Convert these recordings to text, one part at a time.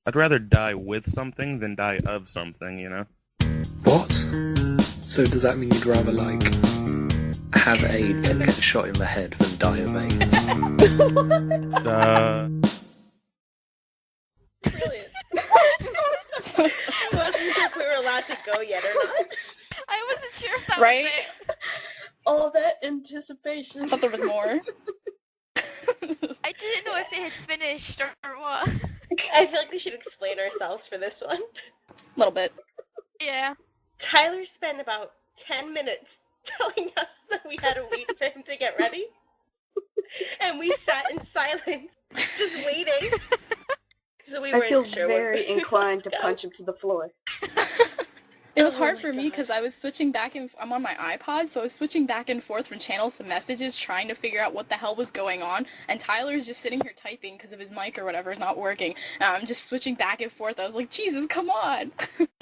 I'd rather die with something than die of something, you know? What? So does that mean you'd rather, like, have AIDS and get shot in the head than die of AIDS? Brilliant. I wasn't sure if we were allowed to go yet or not. I wasn't sure if that Right? was it. All that anticipation. I thought there was more. I didn't know if it had finished or what. I feel like we should explain ourselves for this one. A little bit. Yeah. Tyler spent about 10 minutes telling us that we had to wait for him to get ready. And we sat in silence, just waiting. So we weren't I feel sure very inclined to go. punch him to the floor. It was Oh hard my for me God. because I was switching back and I'm on my iPod, so I was switching back and forth from channels to messages, trying to figure out what the hell was going on. And Tyler's just sitting here typing because of his mic or whatever is not working. And I'm just switching back and forth. I was like, Jesus, come on!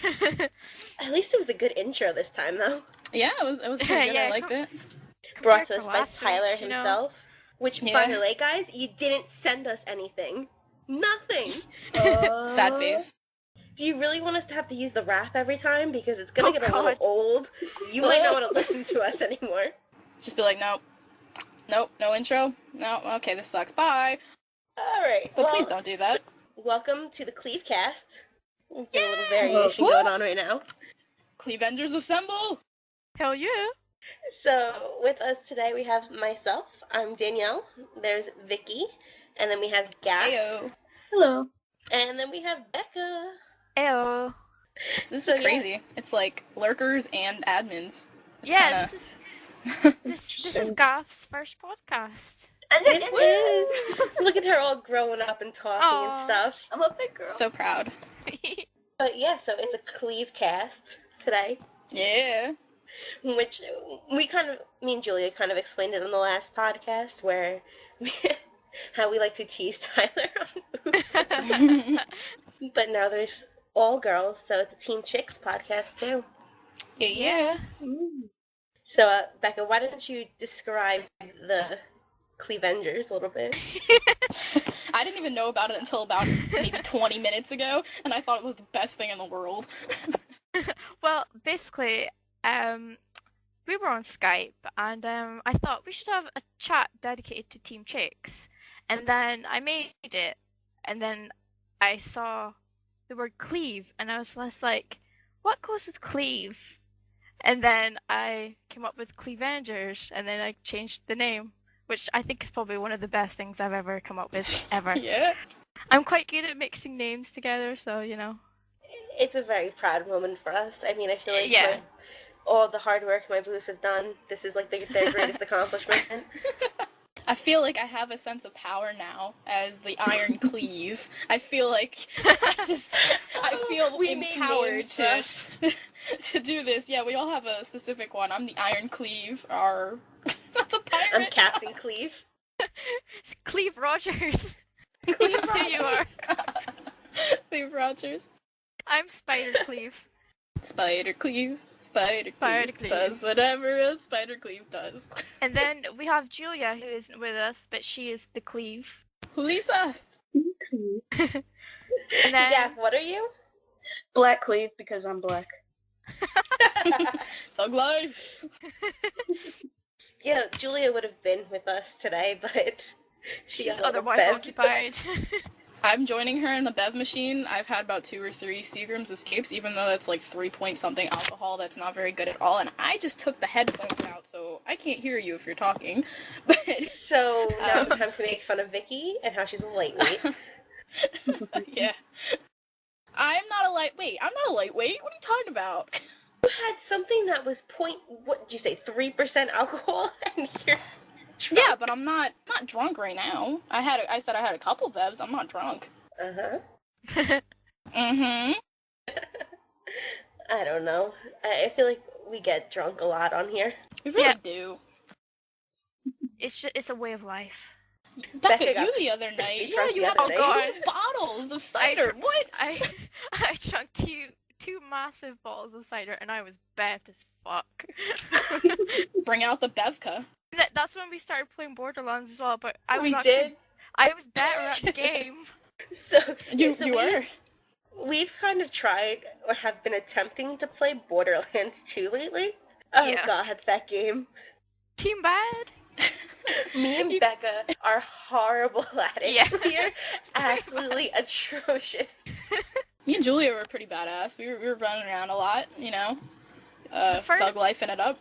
At least it was a good intro this time, though. Yeah, it was pretty good. Yeah, I liked it. Brought Compared to us by last Tyler week, you know. himself. Which, by Yeah. the way, guys, you didn't send us anything. Nothing. Sad face. Do you really want us to have to use the rap every time? Because it's gonna Oh, get a God. little old. You might not want to listen to us anymore. Just be like, nope, no intro. No, okay, this sucks. Bye. Alright, But well, please don't do that. welcome to the Cleavecast. We've got a little variation going on right now. CLEAVENGERS assemble! Hell yeah. So, with us today we have myself, I'm Danielle, there's Vicki, and then we have Gaff, Ayo. Hello. and then we have Becka. Ew. This So, is yeah. crazy. It's like lurkers and admins. It's Yeah, kinda... this is Gaff's first podcast. Look at her all growing up and talking Aw. and stuff. I'm a big girl. So proud. But yeah, so it's a Cleavecast today, Yeah. which me and Julia kind of explained it on the last podcast, where how we like to tease Tyler. But now there's all girls, so it's a Teen Chicks podcast too. Yeah. So, Becca, why don't you describe the CLEAVENGERS a little bit? I didn't even know about it until about maybe 20 minutes ago, and I thought it was the best thing in the world. Well, basically, we were on Skype, and I thought we should have a chat dedicated to Team Chicks. And then I made it, and then I saw the word cleave, and I was less like, what goes with cleave? And then I came up with CLEAVENGERS, and then I changed the name, which I think is probably one of the best things I've ever come up with, ever. Yeah. I'm quite good at mixing names together, so, you know. It's a very proud moment for us. I mean, I feel like Yeah. all the hard work my boobs have done, this is like their greatest accomplishment. I feel like I have a sense of power now as the Iron Cleave. I feel like I feel We made empowered names to first. to do this. Yeah, we all have a specific one. I'm the Iron Cleave. That's a pirate. I'm Captain Cleave. It's Cleve Rogers. Cleve That's who you are. Cleave Rogers. I'm Spider Cleve. Spider Cleave. Spider Spider Cleave Cleave. does whatever a Spider Cleave does. And then we have Julia, who isn't with us, but she is the Cleve. Lisa. And then Gaff, what are you? Black cleave because I'm black. Thug life. Yeah, Julia would have been with us today, but she's got a little otherwise bevved. occupied. I'm joining her in the Bev machine. I've had about 2 or 3 Seagram's escapes, even though that's like 3-point-something alcohol. That's not very good at all. And I just took the headphones out, so I can't hear you if you're talking. But So now it's time to make fun of Vicki and how she's a lightweight. yeah, I'm not a lightweight. I'm not a lightweight. What are you talking about? You had something that was what did you say, 3% alcohol, and you're drunk. Yeah, but I'm not drunk right now. I said I had a couple Bevs. I'm not drunk. Uh-huh. Mm-hmm. I don't know. I feel like we get drunk a lot on here. We really Yeah. do. It's a way of life. Becca, Becca got you the other night. Yeah, drunk you the had other night. 2 bottles of cider. What? I drank two massive bottles of cider, and I was bevved as fuck. Bring out the Bevka. That's when we started playing Borderlands as well. But I was We actually, did. I was better at the game. So You so you we- were. we've kind of tried or have been attempting to play Borderlands 2 lately. Oh Yeah. god, that game. Team bad. Me and Becca are horrible at it. Yeah. We're absolutely atrocious. Me and Julia were pretty badass. We were running around a lot, you know, thug lifing it up.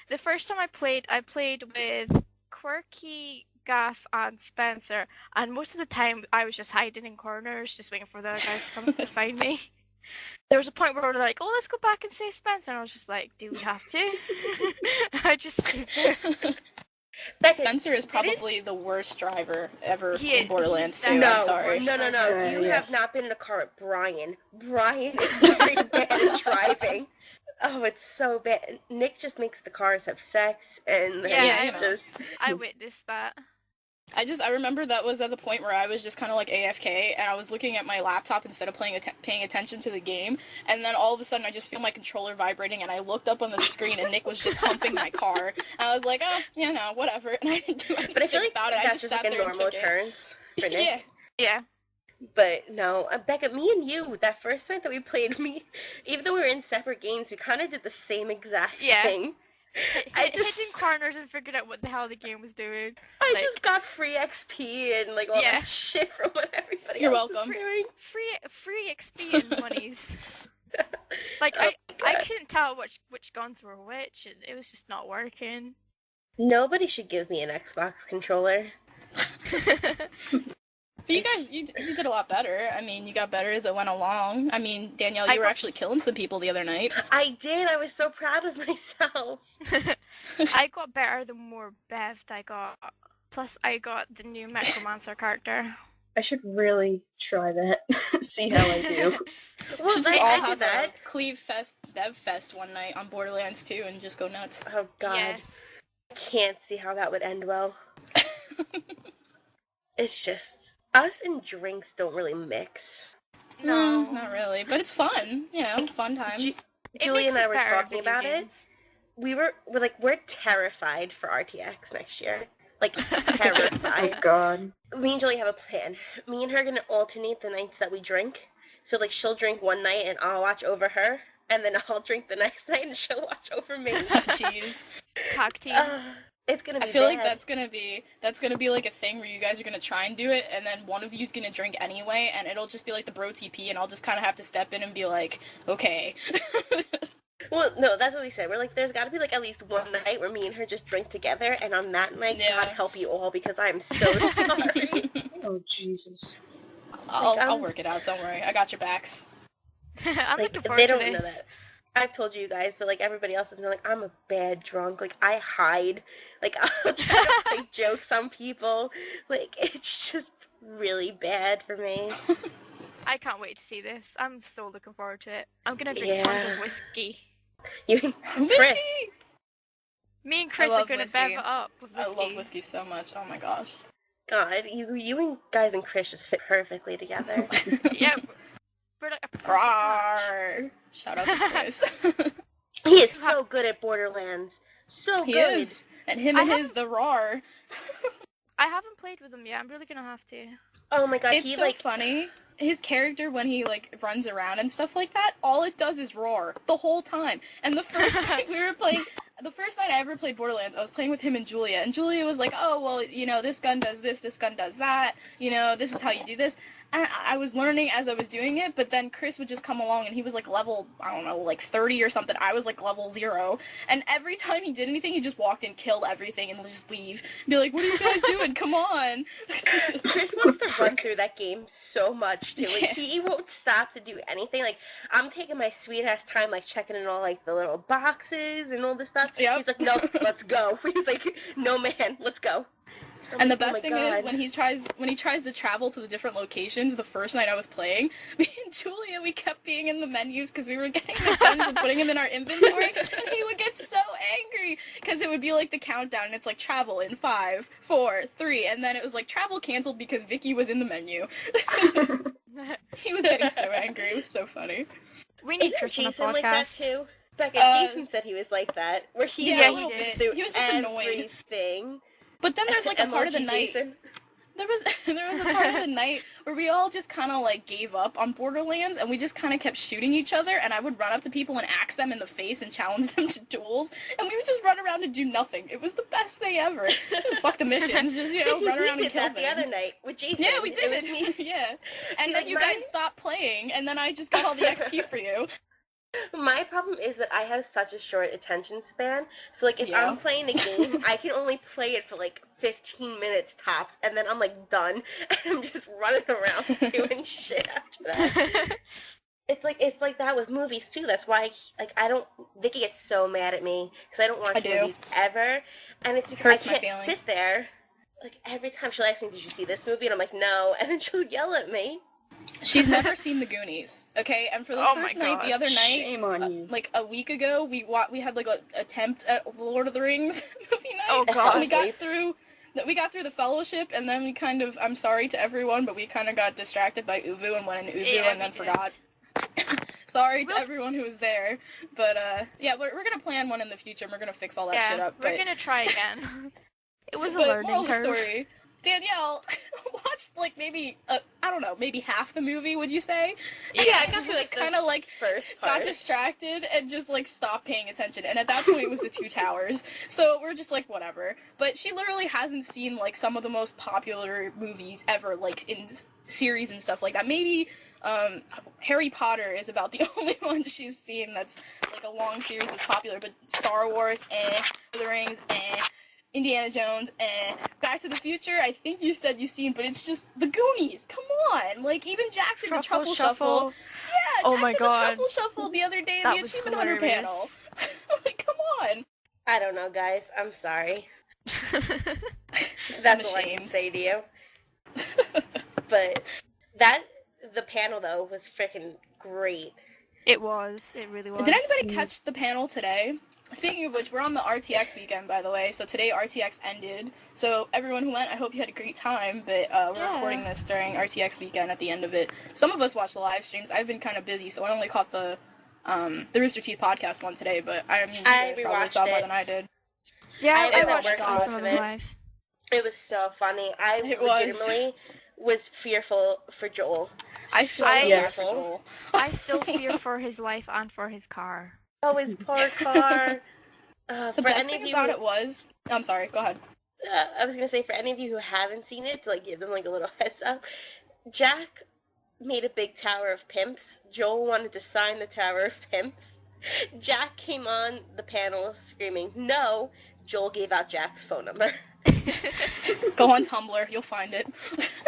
The first time I played with Quirky, Gaff, and Spencer, and most of the time I was just hiding in corners, just waiting for the other guys to come to find me. There was a point where we were like, "Oh, let's go back and save Spencer," and I was just like, "Do we have to?" I just stood there. Becca, Spencer is probably the worst driver ever He is- in Borderlands he's 2. no, I'm sorry. No. You yes. have not been in a car with Brian. Brian is very bad at driving. Oh, it's so bad. Nick just makes the cars have sex, and then Yeah, it's I know. just... I witnessed that. I remember that was at the point where I was just kind of like AFK, and I was looking at my laptop instead of paying attention to the game, and then all of a sudden I just feel my controller vibrating, and I looked up on the screen, and Nick was just humping my car, and I was like, oh, yeah, no, whatever, and I didn't do anything But I feel like about it. I that's just just sat like a there and normal took it. occurrence for Nick. Yeah. Yeah. But no, Becca, me and you, that first night that we played, even though we were in separate games, we kind of did the same exact Yeah. thing. I just- hitting corners and figured out what the hell the game was doing. I Like- just got free XP and like all Yeah. that shit from what everybody You're else welcome. was doing. Free XP and monies. Like Oh, I God. couldn't tell which guns were which, and it was just not working. Nobody should give me an Xbox controller. But you guys, you did a lot better. I mean, you got better as it went along. I mean, Danielle, I you were got- actually killing some people the other night. I did. I was so proud of myself. I got better the more bevved I got. Plus, I got the new Necromancer character. I should really try that. See how I do. Well, Should just I all did have that. a Cleave Fest, Bev Fest one night on Borderlands 2 and just go nuts. Oh God, Yes. I can't see how that would end well. It's just us and drinks don't really mix. No. Not really, but it's fun. You know, fun times. Ju- It Julie makes and I us were better at talking video about it. games. We're terrified for RTX next year. Like Oh terrified. god. Me and Julie have a plan. Me and her are gonna alternate the nights that we drink. So like she'll drink one night and I'll watch over her, and then I'll drink the next night and she'll watch over me. Jeez. Tag team. It's gonna be I feel like bad. that's gonna be like a thing where you guys are gonna try and do it, and then one of you's gonna drink anyway, and it'll just be like the bro TP, and I'll just kind of have to step in and be like, okay. Well, no, that's what we said. We're like, there's got to be like at least one night where me and her just drink together, and on that night, Yeah. God help you all because I'm so sorry. Oh Jesus. I'll work it out. Don't worry, I got your backs. I'm Like looking forward they to don't this. know that. I've told you guys, but like everybody else is like, I'm a bad drunk. Like I hide. Like I'll try to play jokes on people. Like it's just really bad for me. I can't wait to see this. I'm so looking forward to it. I'm gonna drink tons Yeah. of whiskey. You, Whiskey! Me and Chris are love gonna whiskey. bev it up with I whiskey. love whiskey so much. Oh my gosh. God, you and guys and Chris just fit perfectly together. Yeah, we're like a perfect match. Rawr. Shout out to Chris. He is so good at Borderlands. So He good. is. And him I and his the Rawr. I haven't played with him yet. I'm really gonna have to. Oh my God, It's he so like funny. His character, when he like runs around and stuff like that, all it does is roar the whole time. And the first night we were playing, the first night I ever played Borderlands, I was playing with him and Julia. And Julia was like, oh, well, you know, this gun does this gun does that. You know, this is how you do this. And I was learning as I was doing it, but then Chris would just come along and he was like level, I don't know, like 30 or something. I was like level 0. And every time he did anything, he just walked in, killed everything, and would just leave. Be like, what are you guys doing? Come on. Chris wants to run through that game so much too. Like Yeah. he won't stop to do anything. Like I'm taking my sweet ass time, like checking in all like the little boxes and all this stuff. Yep. He's like, no, let's go. He's like, no man, let's go. I'm And the like, oh best my thing is God. when he tries to travel to the different locations. The first night I was playing, me and Julia, we kept being in the menus because we were getting the guns and putting them in our inventory, and he would get so angry because it would be like the countdown, and it's like travel in 5, 4, 3, and then it was like travel canceled because Vicki was in the menu. He was getting so angry. It was so funny. We need Isn't Chris on the Jason like that podcast. too? Becca, Jason said he was like that, where he Yeah, a like little goes bit. through He was just annoyed. everything. But then there's like a part of the Emoji night. Jason. there was a part of the night where we all just kind of like gave up on Borderlands, and we just kind of kept shooting each other, and I would run up to people and axe them in the face and challenge them to duels, and we would just run around and do nothing. It was the best thing ever. Fuck the missions, just run around and kill things. We did that the other night with Jason. Yeah, we did it. Yeah, and then you guys stopped playing, and then I just got all the XP for you. My problem is that I have such a short attention span, so like if I'm playing a game, I can only play it for like 15 minutes tops, and then I'm like done, and I'm just running around doing shit after that. It's like that with movies too. That's why Vicki gets so mad at me because I don't watch movies ever, and it's because I can't sit there. Like every time she'll ask me, "Did you see this movie?" and I'm like, "No," and then she'll yell at me. She's never seen The Goonies, okay? And for the first night, the other night, shame on you. Like a week ago, we had like an attempt at the Lord of the Rings movie night. Oh god! And we got through the Fellowship, and then we kind of, I'm sorry to everyone, but we kind of got distracted by Uvu and went into Uvu and then forgot. Sorry to everyone who was there, but yeah, we're gonna plan one in the future, and we're gonna fix all that shit up. We're gonna try again. It was a learning curve. Story. Danielle watched like maybe I don't know, maybe half the movie. Would you say? Yeah, I got she just kind of like got distracted and just like stopped paying attention. And at that point, it was the Two Towers. So we're just like whatever. But she literally hasn't seen like some of the most popular movies ever, like in series and stuff like that. Maybe Harry Potter is about the only one she's seen that's like a long series that's popular. But Star Wars, The Rings, Indiana Jones, Back to the Future, I think you said you've seen, but it's just The Goonies. Come on. Like, even Jack did the Truffle Shuffle. Yeah, Jack did the Truffle Shuffle the other day in the Achievement Hunter panel. Like, come on. I don't know, guys. I'm sorry. That's all I can say to you. But the panel, though, was freaking great. It was. It really was. Did anybody catch the panel today? Speaking of which, we're on the RTX weekend, by the way, so today RTX ended. So everyone who went, I hope you had a great time, but we're recording this during RTX weekend at the end of it. Some of us watched the live streams. I've been kind of busy, so I only caught the RoosterTeeth podcast one today, but I mean, you guys probably saw more than I did. Yeah, I watched some of it. Live. It was so funny. I legitimately was fearful for Joel. I still fear for his life and for his car. Oh, his poor car. The best thing about it was... I'm sorry, go ahead. I was going to say, for any of you who haven't seen it, to like give them like a little heads up, Jack made a big tower of pimps. Joel wanted to sign the tower of pimps. Jack came on the panel screaming, no. Joel gave out Jack's phone number. Go on Tumblr, you'll find it.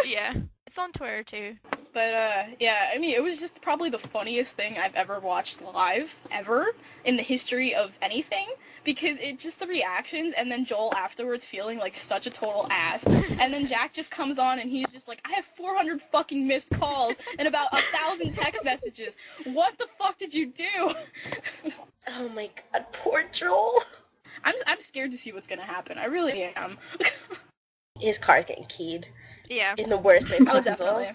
Yeah, it's on Twitter too. But, yeah, I mean, it was just probably the funniest thing I've ever watched live, ever, in the history of anything, because it just the reactions, and then Joel afterwards feeling like such a total ass, and then Jack just comes on, and he's just like, I have 400 fucking missed calls, and about 1,000 text messages. What the fuck did you do? Oh my god, poor Joel. I'm scared to see what's gonna happen. I really am. His car's getting keyed. Yeah. In the worst way possible. Oh, definitely.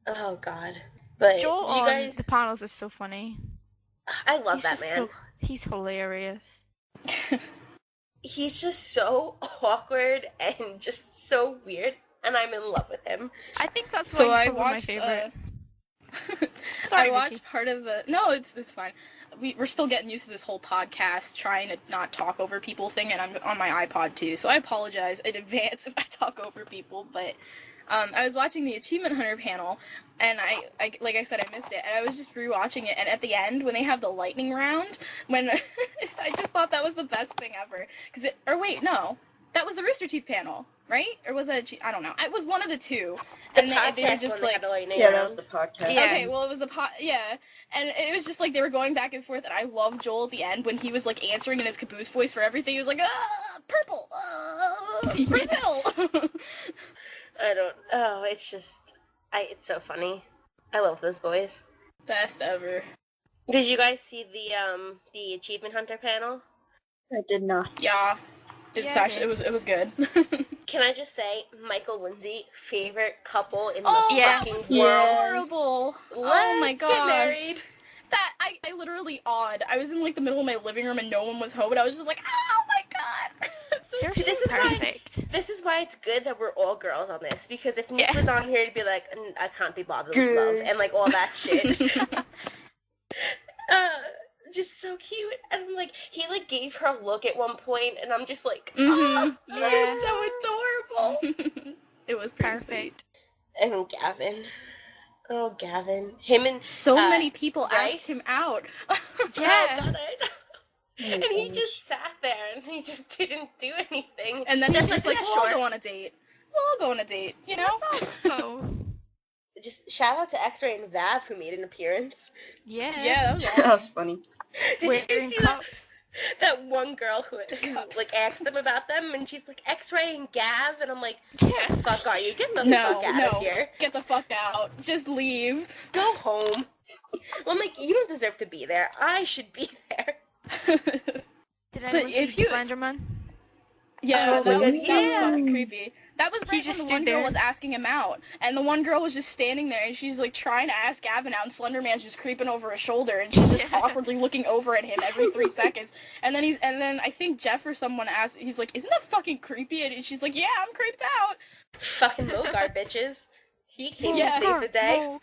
Oh god. But Joel you guys... on the panels is so funny. I love that man. He's hilarious. He's just so awkward and just so weird, and I'm in love with him. I think that's so why I he's watched, my favorite. Sorry, I watched part of the... No, it's fine. We're still getting used to this whole podcast, trying to not talk over people thing, and I'm on my iPod too, so I apologize in advance if I talk over people, but I was watching the Achievement Hunter panel, and I like I said, I missed it, and I was just rewatching it, and at the end, when they have the lightning round, when I just thought that was the best thing ever, that was the RoosterTeeth panel, right? Or was that I don't know. It was one of the two. And they were just like... Yeah, that was the podcast. Yeah. Okay, well, it was yeah. And it was just like they were going back and forth, and I loved Joel at the end when he was like answering in his caboose voice for everything. He was like, purple, Brazil. It's so funny. I love those boys. Best ever. Did you guys see the Achievement Hunter panel? I did not. Yeah. It was good. Can I just say, Michael Lindsay, favorite couple in the fucking world. Adorable. Oh my gosh. Get married. That I literally awed. I was in like the middle of my living room and no one was home, and I was just like, oh my god. It's They're See, so perfect. this is why it's good that we're all girls on this, because if Nick Yeah. was on here, he'd be like, I can't be bothered with love, and like all that shit. Just so cute, and I'm like, he like gave her a look at one point, and I'm just like, oh, Yeah. you're so adorable. It was pretty sweet. And Gavin. Oh, Gavin. Him and So many people right? asked him out. Yeah. Oh, God, and he just sat there, and he just didn't do anything. And then he's just like, yeah, well, I'll go on a date. Well, I'll go on a date, you know? Oh. Just shout out to X-Ray and Vav who made an appearance. Yeah. Yeah, that was awesome. That was funny. Did you Wearing see cups. that one girl who Cups. like asked them about them, and she's like, X-Ray and Gav, and I'm like, Yeah. what the fuck are you? Get the No, fuck out no. of here. Get the fuck out. Just leave. Go home. Well, I'm like, you don't deserve to be there. I should be there. Did anyone see if you- Slenderman? Yeah, Oh my that was God, fucking creepy. That was right just when the stood one girl there. was asking him out, and the one girl was just standing there, and she's like trying to ask Gavin out, and Slenderman's just creeping over her shoulder, and she's just Yeah. awkwardly looking over at him every 3 seconds. And then I think Jeff or someone asked, he's like, "Isn't that fucking creepy?" And she's like, "Yeah, I'm creeped out." Fucking Mogar, bitches. He came Yeah. to save the day.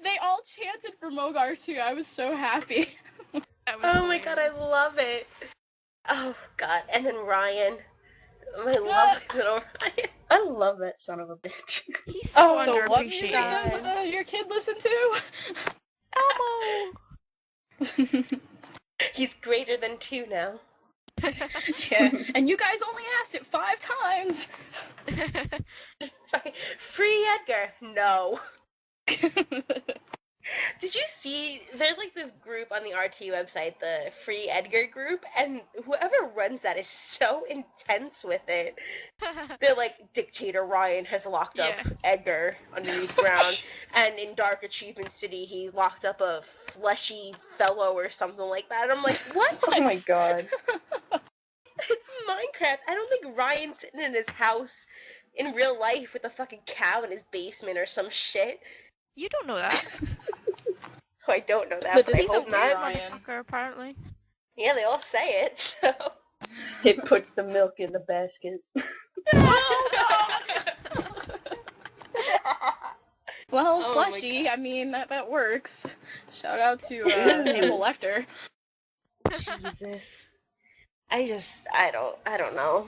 They all chanted for Mogar too. I was so happy. That was Oh my God, I love it. Oh God, and then Ryan. My lovely little Ryan. I love that son of a bitch. He's so Oh, So what music underappreciated. does your kid listen to? Elmo. He's greater than 2 now. Yeah, and you guys only asked it 5 times. Just fucking free Edgar. No. Did you see? There's like this group on the RT website, the Free Edgar group, and whoever runs that is so intense with it. They're like, Dictator Ryan has locked up Yeah. Edgar underneath ground, and in Dark Achievement City, he locked up a fleshy fellow or something like that. And I'm like, what? Oh my god. It's Minecraft. I don't think Ryan's sitting in his house in real life with a fucking cow in his basement or some shit. You don't know that. Oh, I don't know that, The but I hope decent not. Ryan. Motherfucker, apparently. Yeah, they all say it, so. It puts the milk in the basket. Oh god! Well, Oh my fleshy, I mean, that works. Shout out to Hannibal Lecter. Jesus. I don't know.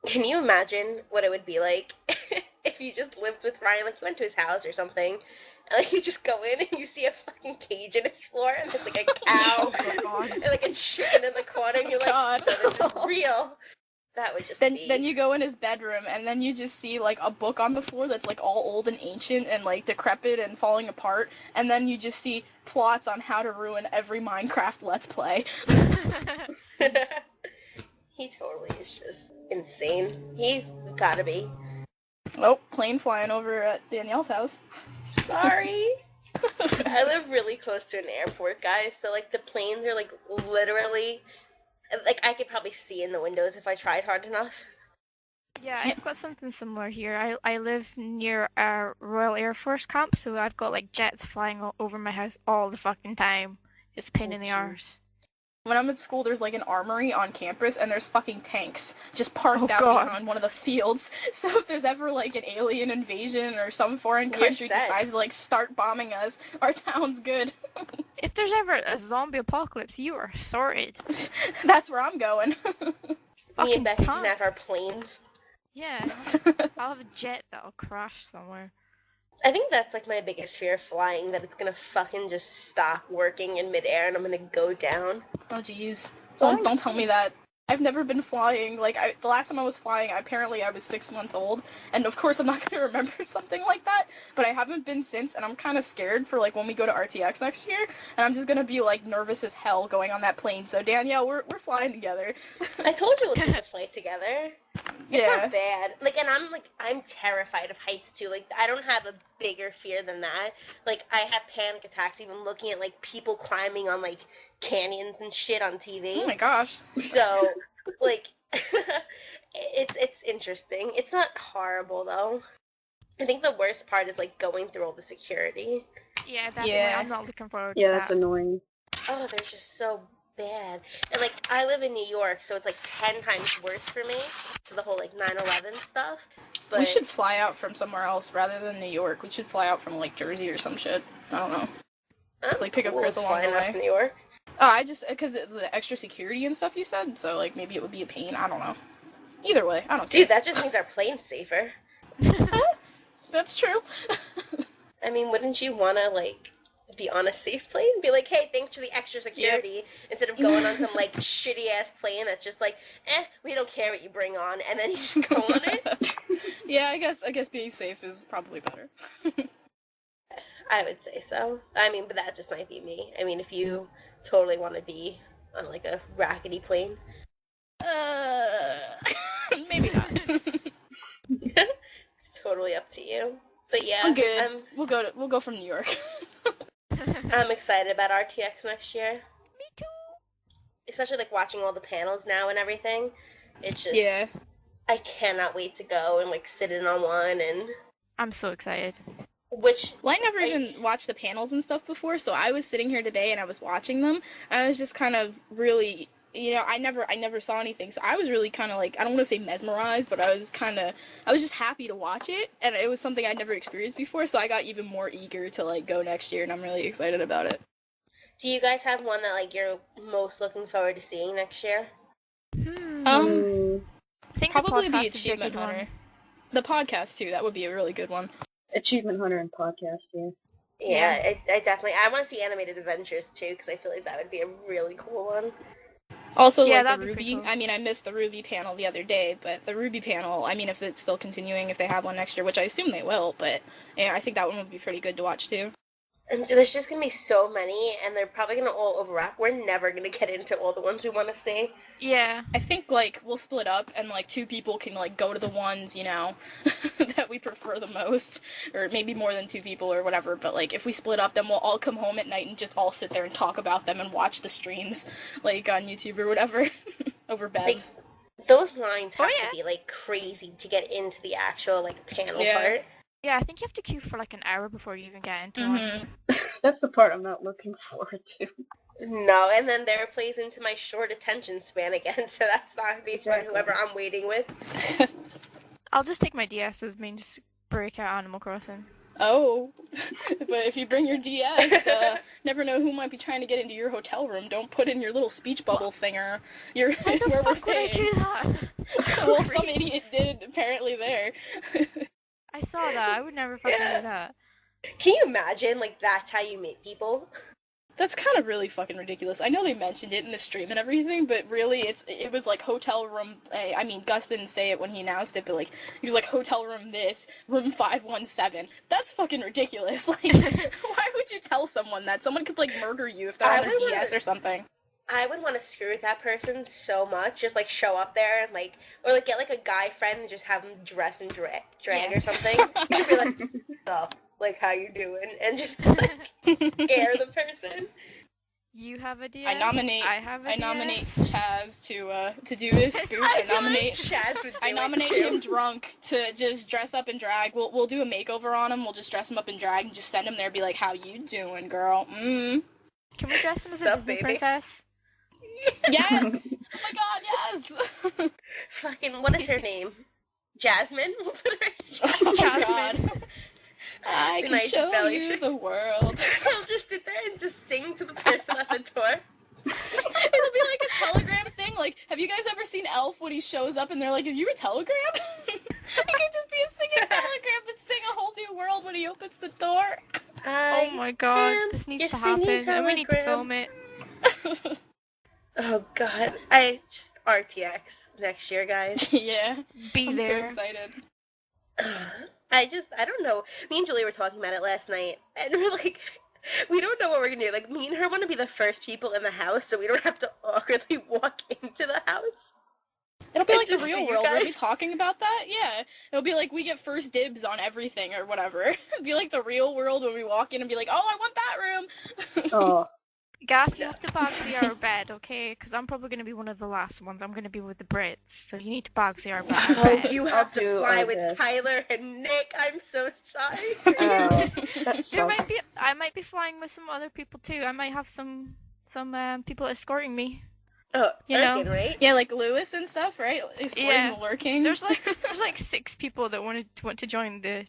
Can you imagine what it would be like if you just lived with Ryan, like you went to his house or something, and like you just go in and you see a fucking cage in his floor, and there's like a cow, and like a chicken in the corner, and you're like, God. so this is real. That would just Then be... you go in his bedroom, and then you just see, like, a book on the floor that's, like, all old and ancient and, like, decrepit and falling apart, and then you just see plots on how to ruin every Minecraft Let's Play. He totally is just insane. He's gotta be. Oh, plane flying over at Danielle's house. Sorry. I live really close to an airport, guys, so like the planes are like literally, like I could probably see in the windows if I tried hard enough. Yeah, I've got something similar here. I live near a Royal Air Force camp, so I've got like jets flying over my house all the fucking time. It's a pain in the jeez. arse. When I'm at school, there's like an armory on campus, and there's fucking tanks just parked Oh, out God. behind one of the fields. So if there's ever like an alien invasion or some foreign You're country set. decides to like start bombing us, our town's good. If there's ever a zombie apocalypse, you are sorted. That's where I'm going. Me Fucking and Becca tank. can have our planes. Yeah, I'll have a jet that'll crash somewhere. I think that's like my biggest fear of flying, that it's gonna fucking just stop working in midair and I'm gonna go down. Oh jeez. Don't tell me that. I've never been flying. Like, the last time I was flying, apparently I was 6 months old, and of course I'm not going to remember something like that, but I haven't been since, and I'm kind of scared for, like, when we go to RTX next year, and I'm just going to be, like, nervous as hell going on that plane. So, Danielle, we're flying together. I told you we'll take a flight together. It's Yeah. not bad. Like, and I'm terrified of heights too. Like, I don't have a bigger fear than that. Like, I have panic attacks even looking at like people climbing on like canyons and shit on TV. Oh my gosh. So, like, it's interesting. It's not horrible though. I think the worst part is like going through all the security. Yeah, definitely. Yeah. I'm not looking forward to Yeah, that. that's annoying. Oh, they're just so bad. And, like, I live in New York, so it's, like, 10 times worse for me. So the whole, like, 9/11 stuff. But We should fly out from somewhere else rather than New York. We should fly out from, like, Jersey or some shit. I don't know. Like, pick up Chris along the flying out way. from New York. Oh, because the extra security and stuff you said, so, like, maybe it would be a pain. I don't know. Either way, I don't care. Dude, that just means our plane's safer. That's true. I mean, wouldn't you want to, like, be on a safe plane? Be like, hey, thanks for the extra security, instead of going on some, like, shitty-ass plane that's just like, we don't care what you bring on, and then you just go on it? Yeah, I guess being safe is probably better. I would say so. I mean, but that just might be me. I mean, if you totally want to be on, like, a rackety plane. Maybe not. It's totally up to you. But yeah, I'm good. We'll go from New York. I'm excited about RTX next year. Me too. Especially, like, watching all the panels now and everything. It's just, Yeah. I cannot wait to go and, like, sit in on one and... I'm so excited. Which... Well, I never even watched the panels and stuff before, so I was sitting here today and I was watching them, and I was just kind of really... You know, I never saw anything, so I was really kind of like, I don't want to say mesmerized, but I was just happy to watch it, and it was something I'd never experienced before, so I got even more eager to, like, go next year, and I'm really excited about it. Do you guys have one that, like, you're most looking forward to seeing next year? I think Probably the the podcast would be a Achievement good one. Hunter. The podcast, too, that would be a really good one. Achievement Hunter and podcast, yeah. Yeah, I definitely... I want to see Animated Adventures, too, because I feel like that would be a really cool one. Also, Yeah, like, that'd the be pretty Ruby, cool. I mean, I missed the Ruby panel the other day, but the Ruby panel, I mean, if it's still continuing, if they have one next year, which I assume they will, but, yeah, I think that one would be pretty good to watch, too. And so there's just going to be so many, and they're probably going to all overlap. We're never going to get into all the ones we want to see. Yeah. I think, like, we'll split up, and, like, 2 people can, like, go to the ones, you know, that we prefer the most, or maybe more than 2 people or whatever, but, like, if we split up, then we'll all come home at night and just all sit there and talk about them and watch the streams, like, on YouTube or whatever, over Bevs. Like, those lines have yeah. to be, like, crazy to get into the actual, like, panel Yeah. part. Yeah, I think you have to queue for like an hour before you even get into one. That's the part I'm not looking forward to. No, and then there plays into my short attention span again, so that's not going to be fun, whoever I'm waiting with. I'll just take my DS with me and just break out Animal Crossing. Oh, but if you bring your DS, never know who might be trying to get into your hotel room. Don't put in your little speech bubble thinger. Where we're staying. Why do that? Well, some idiot did apparently there. I saw that. I would never fucking do that. Can you imagine, like, that's how you meet people? That's kind of really fucking ridiculous. I know they mentioned it in the stream and everything, but really, it was like hotel room. I mean, Gus didn't say it when he announced it, but like he was like hotel room this, room 517. That's fucking ridiculous. Like, why would you tell someone that? Someone could like murder you if they're on their DS or something. I would want to screw with that person so much. Just, like, show up there and, like, or, like, get, like, a guy friend and just have him dress and drag or something. Just be like, oh, like, how you doing? And just, like, scare the person. You have a DS. I nominate Chaz to do this spoof. I nominate him drunk to just dress up and drag. We'll do a makeover on him. We'll just dress him up and drag and just send him there. Be like, how you doing, girl? Can we dress him as a Disney princess? Yes! Oh my god, yes! Fucking, what is her name? Jasmine? We'll put her as Jasmine. Oh my god. I can show you the world. I'll just sit there and just sing to the person at the door. It'll be like a telegram thing. Like, have you guys ever seen Elf when he shows up and they're like, "Are you a telegram?" It could just be a singing telegram and sing a whole new world when he opens the door. Oh my god, this needs to happen, and we need to film it. Oh god, RTX next year, guys. Yeah, I'm so excited. I don't know. Me and Julie were talking about it last night, and we're like, we don't know what we're gonna do. Like, me and her want to be the first people in the house, so we don't have to awkwardly walk into the house. It'll be like the real world. We'll be talking about that. Yeah, it'll be like we get first dibs on everything or whatever. It'll be like the real world when we walk in and be like, "Oh, I want that room." Oh. Gaff, you have to bagsy our bed, okay? Because I'm probably going to be one of the last ones. I'm going to be with the Brits, so you need to bagsy our bed. Oh, you have to fly with Tyler and Nick. I'm so sorry. That sucks. I might be flying with some other people too. I might have some some people escorting me. Oh, You know. Erkin, right? Yeah, like Lewis and stuff, right? Escorting the lurking. There's like 6 people that want to join the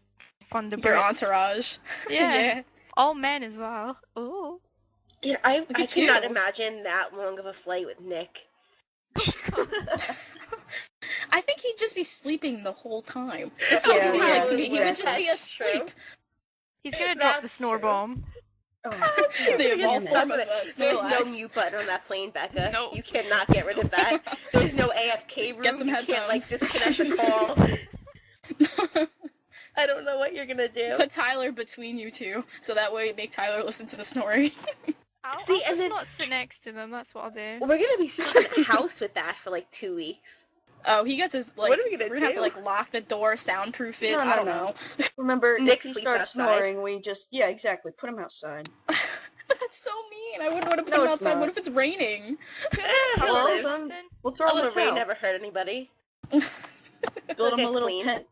Thunderbirds. Your entourage. Yeah. All men as well. Oh. Yeah, I Look at cannot you. imagine that long of a flight with Nick. I think he'd just be sleeping the whole time. That's what it Yeah, seemed like to me. He yeah, would just be that's true. asleep. He's gonna drop the That's snore true. bomb. Oh, The evolved Stop form of it. There's no Snorlax. mute button on that plane, Becca. No. You cannot get rid of that. There's no AFK room. Get some You can't, like, headphones. disconnect the call. I don't know what you're gonna do. Put Tyler between you two, so that way make Tyler listen to the snoring. I'll See, and just then- not sit next to them. That's what I'll do. We're gonna be stuck in the house with that for like 2 weeks. Oh, he gets his, like, What are we gonna we're gonna have do? to, like, lock the door, soundproof it, No, I no, don't no. know. remember, Nick if he sleeps starts outside. snoring, we just, yeah, exactly, put him outside. But that's so mean. I wouldn't want to put No, him it's outside. not. What if it's raining? Well, Hello. then we'll throw him in a rain towel. never hurt anybody. Build Look him a at little Queen. tent.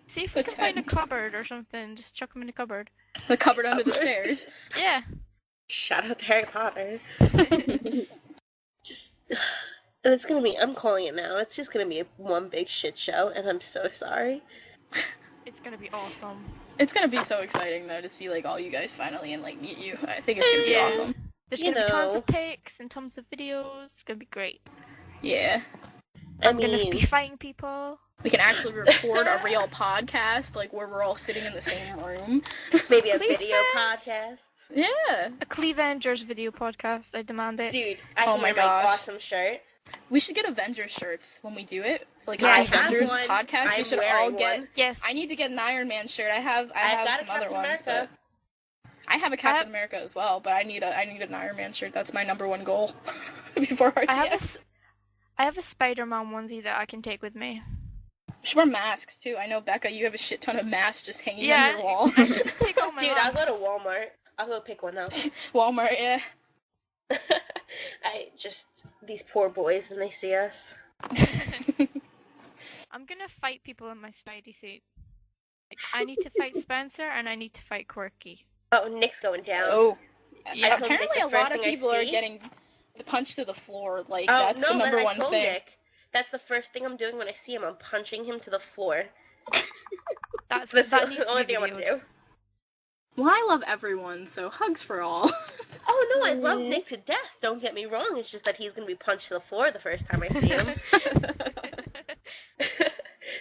See if we can find a Pretend. cupboard or something. Just chuck him in the cupboard. The cupboard under the Cupboard. stairs. Yeah. Shout out to Harry Potter. Just, it's gonna be. I'm calling it now. It's just gonna be one big shit show, and I'm so sorry. It's gonna be awesome. It's gonna be so exciting, though, to see, like, all you guys finally and, like, meet you. I think it's gonna be Yeah. awesome. There's You gonna be tons know. of pics and tons of videos. It's gonna be great. Yeah. I'm gonna be fighting people. We can actually record a real podcast, like, where we're all sitting in the same room. maybe a Cleavage. video podcast. Yeah. A CLEAVENGERS video podcast. I demand it. Dude, I Oh can my wear my gosh. awesome shirt. We should get Avengers shirts when we do it. Like, Yeah, our I have Avengers one. podcast, we I'm should all wearing get... one. Yes. I need to get an Iron Man shirt. I have I've got some a other Captain ones, America. but I have a Captain America as well. But I need an Iron Man shirt. That's my number one goal before RTS. I have a Spider-Man onesie that I can take with me. We should wear masks too. I know, Becca, you have a shit ton of masks just hanging Yeah, on your wall. I can just take all my Dude, I'll go to masks. Walmart. I'll go pick one out. Walmart, yeah. I just these poor boys when they see us. I'm gonna fight people in my Spidey suit. Like, I need to fight Spencer and I need to fight Quirky. Oh, Nick's going down. Oh, Yeah. apparently the a first lot of thing I people are see- getting punched to the floor. Like, Oh, that's no, the number I one told thing. Nick. That's the first thing I'm doing when I see him. I'm punching him to the floor. That's That's that the needs to only be thing I want to videoed. do. Well, I love everyone, so hugs for all. Oh no, I love Mhm. Nick to death. Don't get me wrong. It's just that he's gonna be punched to the floor the first time I see him.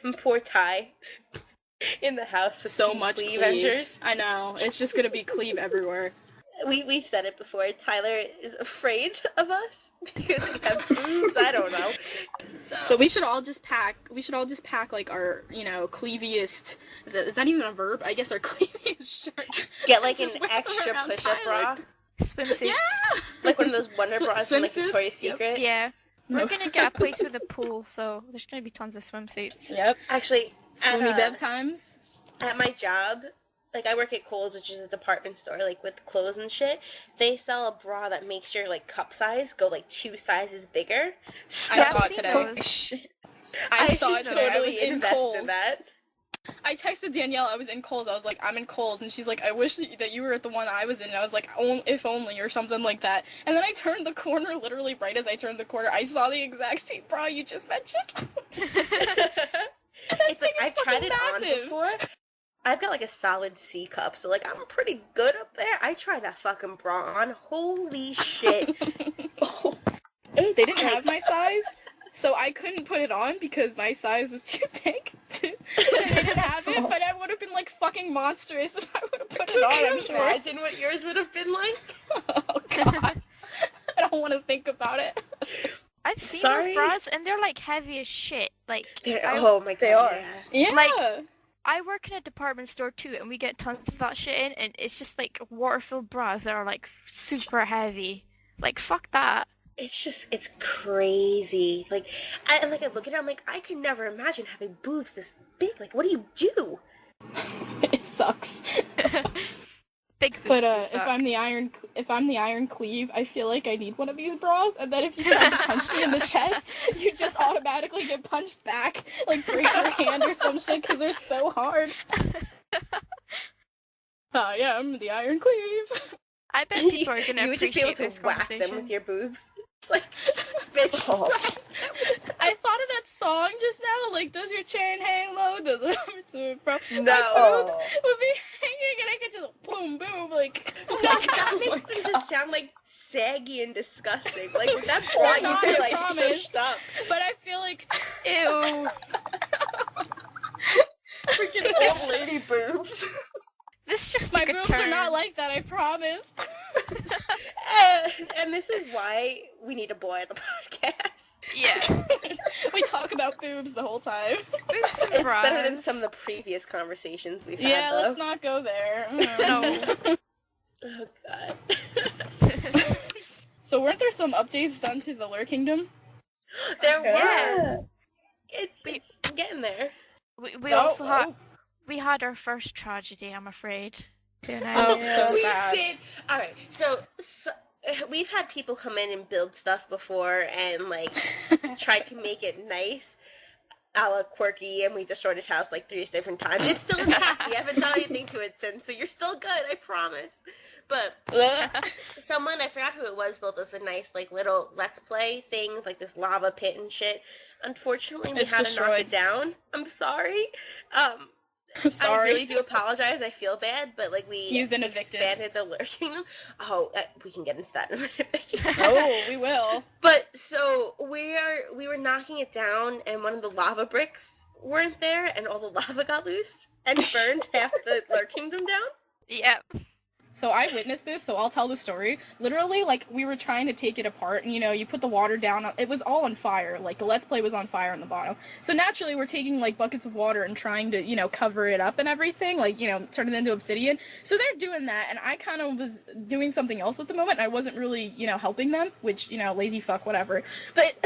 And poor Ty in the house with So two much Cleavengers. cleave. I know. It's just gonna be cleave everywhere. We've said it before. Tyler is afraid of us because we have boobs. I don't know. So we should all just pack. We should all just pack like our, cleaviest. Is that even a verb? I guess our cleaviest shirt. Get like an Just wear extra around push-up Tyler. bra, Swimsuits. Yeah. like one of those Wonder bras from like swimsuits? Victoria's Yep. Secret. Yeah. We're No. gonna get a place with a pool, so there's gonna be tons of swimsuits. Yep. Actually, Swimmy at, bev times. at my job, like I work at Kohl's, which is a department store, like with clothes and shit. They sell a bra that makes your like cup size go like 2 sizes bigger. I Yeah, saw I've it seen today. those. Shit. I saw it should today. I totally was in invest Kohl's. that. I texted Danielle. I was in Kohl's. I was like, I'm in Kohl's, and she's like, I wish that you were at the one I was in. And I was like, if only, or something like that. And then I turned the corner, literally right as I turned the corner, I saw the exact same bra you just mentioned. It's like thing is I've tried fucking it on massive. before. I've got like a solid C cup, so like I'm pretty good up there. I tried that fucking bra on. Holy shit! Oh, They didn't have my size, so I couldn't put it on because my size was too big. They didn't have it, but I would have been like fucking monstrous if I would have put it on, Can I'm you sure. imagine what yours would have been like? Oh god. I don't want to think about it. I've seen Sorry? those bras and they're like heavy as shit. Like Oh my god, They are. yeah. Yeah. Like- I work in a department store too, and we get tons of that shit in, and it's just like water-filled bras that are like super heavy. Like fuck that. It's crazy. Like I look at it, I'm like, I could never imagine having boobs this big. Like, what do you do? It sucks. Big boobs But do if suck. I'm the Iron Cleave, I feel like I need one of these bras, and then if you try to punch me in the chest, you just automatically get punched back, like break your hand or some shit, because they're so hard. I am the Iron Cleave. I bet people are gonna You would just be able appreciate to this whack them conversation. with your boobs. Like, bitch. Oh. I thought of that song just now, like, does your chain hang low? Does it from No. my boobs would be hanging and I could just boom, boom, like. No, that makes them just sound like saggy and disgusting. Like, with that bra, you not, could, I like, promise. pushed up. But I feel like, Ew. Freaking old lady boobs. This just my took a boobs turn. are not like that, I promise. And this is why we need a boy on the podcast. Yeah. We talk about boobs the whole time. Boobs and It's better than bras. some of the previous conversations we've Yeah, had, though. let's not go there. No. Oh, God. So weren't there some updates done to the Lure Kingdom? There were. Yeah. It's getting there. We also had we had our first tragedy, I'm afraid. Oh, so We sad. did. Alright, so we've had people come in and build stuff before and, like, try to make it nice, a la quirky, and we destroyed his house, like, 3 different times. It's still intact. We haven't done anything to it since, so you're still good, I promise. But someone, I forgot who it was, built us a nice, like, little Let's Play thing, with, like, this lava pit and shit. Unfortunately, we It's had to knock destroyed. it down. I'm sorry. Sorry. I really do apologize. I feel bad, but, like, we You've been evicted. expanded the Lure Kingdom. Oh, we can get into that in a minute, Becky. Oh, we will. But, so, we were knocking it down, and one of the lava bricks weren't there, and all the lava got loose, and burned half the Lure Kingdom down. Yep. So I witnessed this, so I'll tell the story. Literally, like, we were trying to take it apart, and, you know, you put the water down, it was all on fire, like, the Let's Play was on fire on the bottom. So naturally, we're taking, like, buckets of water and trying to, you know, cover it up and everything, like, you know, turn it into obsidian. So they're doing that, and I kind of was doing something else at the moment, and I wasn't really, you know, helping them, which, you know, lazy fuck, whatever. But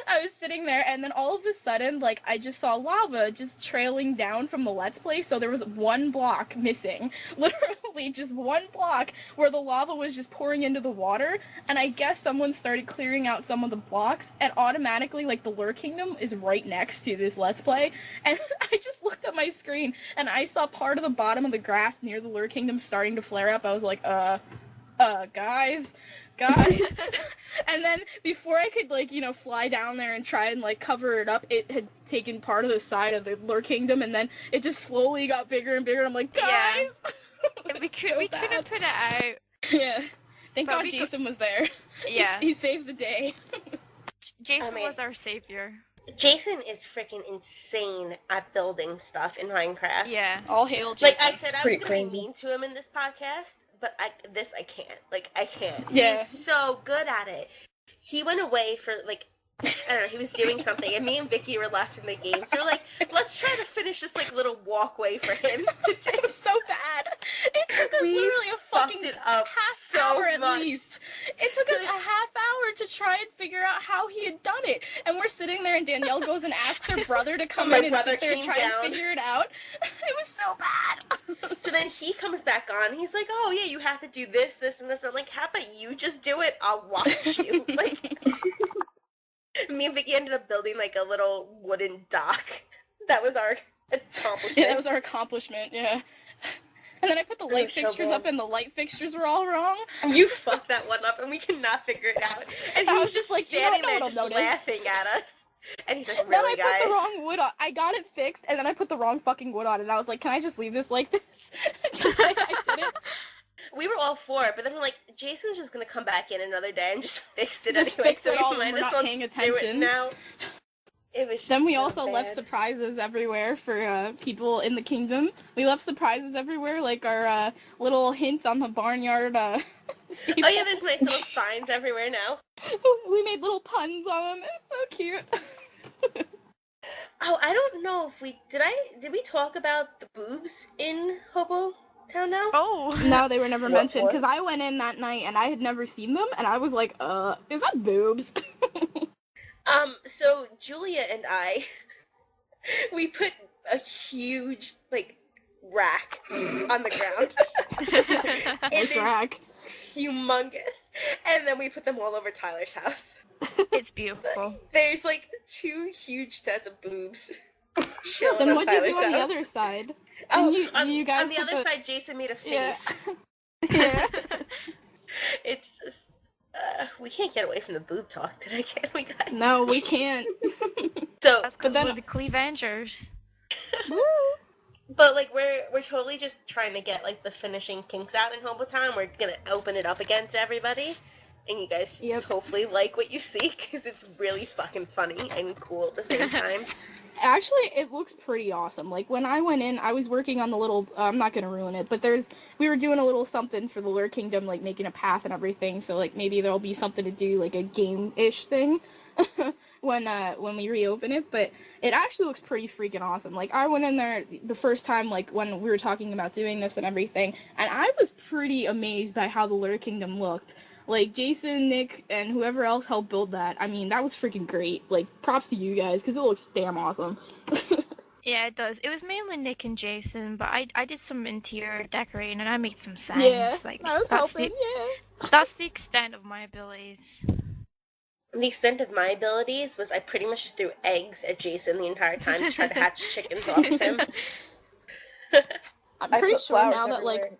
I was sitting there, and then all of a sudden, like, I just saw lava just trailing down from the Let's Play, so there was one block missing. Literally, just one block where the lava was just pouring into the water, and I guess someone started clearing out some of the blocks, and automatically, like, the Lure Kingdom is right next to this Let's Play, and I just looked at my screen, and I saw part of the bottom of the grass near the Lure Kingdom starting to flare up. I was like, guys, and then before I could, like, you know, fly down there and try and, like, cover it up, it had taken part of the side of the Lure Kingdom, and then it just slowly got bigger and bigger, and I'm like, guys! Yeah. We couldn't put it out. Yeah. Thank But God we Jason was there. Yeah. He saved the day. Jason I mean- was our savior. Jason is freaking insane at building stuff in Minecraft. Yeah. All hail Jason. Like I said, I was Pretty gonna be crazy. mean to him in this podcast, but I can't. Like, I can't. Yeah. He's so good at it. He went away for, like, I don't know, he was doing something, and me and Vicki were left in the game, so we're like, let's try to finish this, like, little walkway for him to do. It was so bad. It took us We literally a fucked fucking it up half so hour at much. least. It took us a half hour to try and figure out how he had done it. And we're sitting there and Danielle goes and asks her brother to come My in and brother sit there and came try down. and figure it out. It was so bad. So then he comes back on, he's like, oh yeah, you have to do this, this, and this. I'm like, how about you just do it? I'll watch you. Like, me and Vicki ended up building, like, a little wooden dock. That was our accomplishment. Yeah, that was our accomplishment, yeah. And then I put the light was so fixtures bad. up and the light fixtures were all wrong. You fucked that one up, and we cannot figure it out. And he I was was just just like, you standing don't know there what'll just notice. laughing at us. And he's like, Then really, I guys? put the wrong wood on. I got it fixed, and then I put the wrong fucking wood on it. And I was like, can I just leave this like this? Just say I did it. We were all for it, but then we're like, Jason's just gonna come back in another day and just fix it Just anyway. fix it so all we when might we're as not well paying do it attention. now. It was just Then we so also left bad. surprises everywhere for people in the kingdom. We left surprises everywhere, like our little hints on the barnyard. Oh yeah, there's nice little signs everywhere now. We made little puns on them. It's so cute. Oh, I don't know if we did we talk about the boobs in Hobo Town now? Oh. No, they were never What- mentioned what? because I went in that night and I had never seen them, and I was like, is that boobs? So Julia and I, we put a huge, like, rack on the ground. It Nice is rack. humongous. And then we put them all over Tyler's house. It's beautiful. There's, like, 2 huge sets of boobs chilling Then on what'd you do Tyler's on the house. other side? Oh, you on, guys on the put other the- side, Jason made a face. Yeah. Yeah. can't get away from the boob talk today, can we, guys? No, we can't. So, That's because then- we're the CLEAVENGERS. but, like, we're totally just trying to get, like, the finishing kinks out in Hobotown. We're gonna open it up again to everybody. And you guys hopefully like what you see, because it's really fucking funny and cool at the same time. Actually, it looks pretty awesome. Like, when I went in, I was working on the little, I'm not gonna ruin it, but we were doing a little something for the Lure Kingdom, like, making a path and everything, so, like, maybe there'll be something to do, like, a game-ish thing when we reopen it, but it actually looks pretty freaking awesome. Like, I went in there the first time, like, when we were talking about doing this and everything, and I was pretty amazed by how the Lure Kingdom looked. Like, Jason, Nick, and whoever else helped build that, I mean, that was freaking great. Like, props to you guys, because it looks damn awesome. Yeah, it does. It was mainly Nick and Jason, but I did some interior decorating and I made some signs. Yeah, like, I was helping, That's the extent of my abilities. The extent of my abilities was I pretty much just threw eggs at Jason the entire time to try to hatch chickens off of him. I'm I pretty put sure flowers now that, like,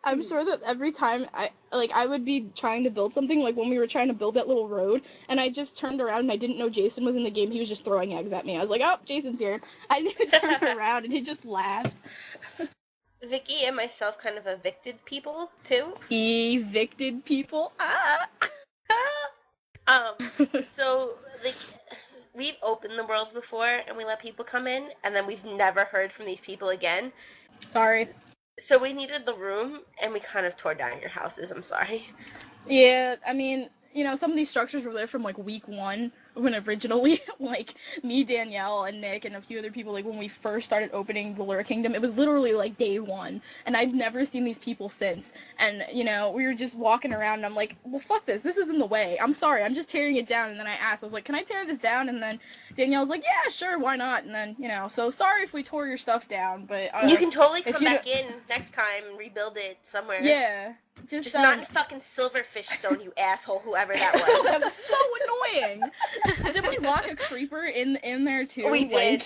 I'm sure that every time I would be trying to build something, like when we were trying to build that little road, and I just turned around and I didn't know Jason was in the game, he was just throwing eggs at me. I was like, oh, Jason's here. I didn't turn around, and he just laughed. Vicki and myself kind of evicted people, too. Evicted people? So, like, we've opened the worlds before, and we let people come in, and then we've never heard from these people again. Sorry. So we needed the room, and we kind of tore down your houses, I'm sorry. Yeah, I mean, you know, some of these structures were there from, like, week 1, when originally, like, me, Danielle, and Nick, and a few other people, like, when we first started opening the Lure Kingdom, it was literally, like, day 1, and I'd never seen these people since, and, you know, we were just walking around, and I'm like, well, fuck this is in the way, I'm sorry, I'm just tearing it down, and then I was like, can I tear this down, and then Danielle's like, yeah, sure, why not, and then, you know, so sorry if we tore your stuff down, but, you can totally come you back in next time and rebuild it somewhere. Yeah. Just not in fucking Silverfish Stone, you asshole, whoever that was. That was so annoying. Did we lock a creeper in there too? We did.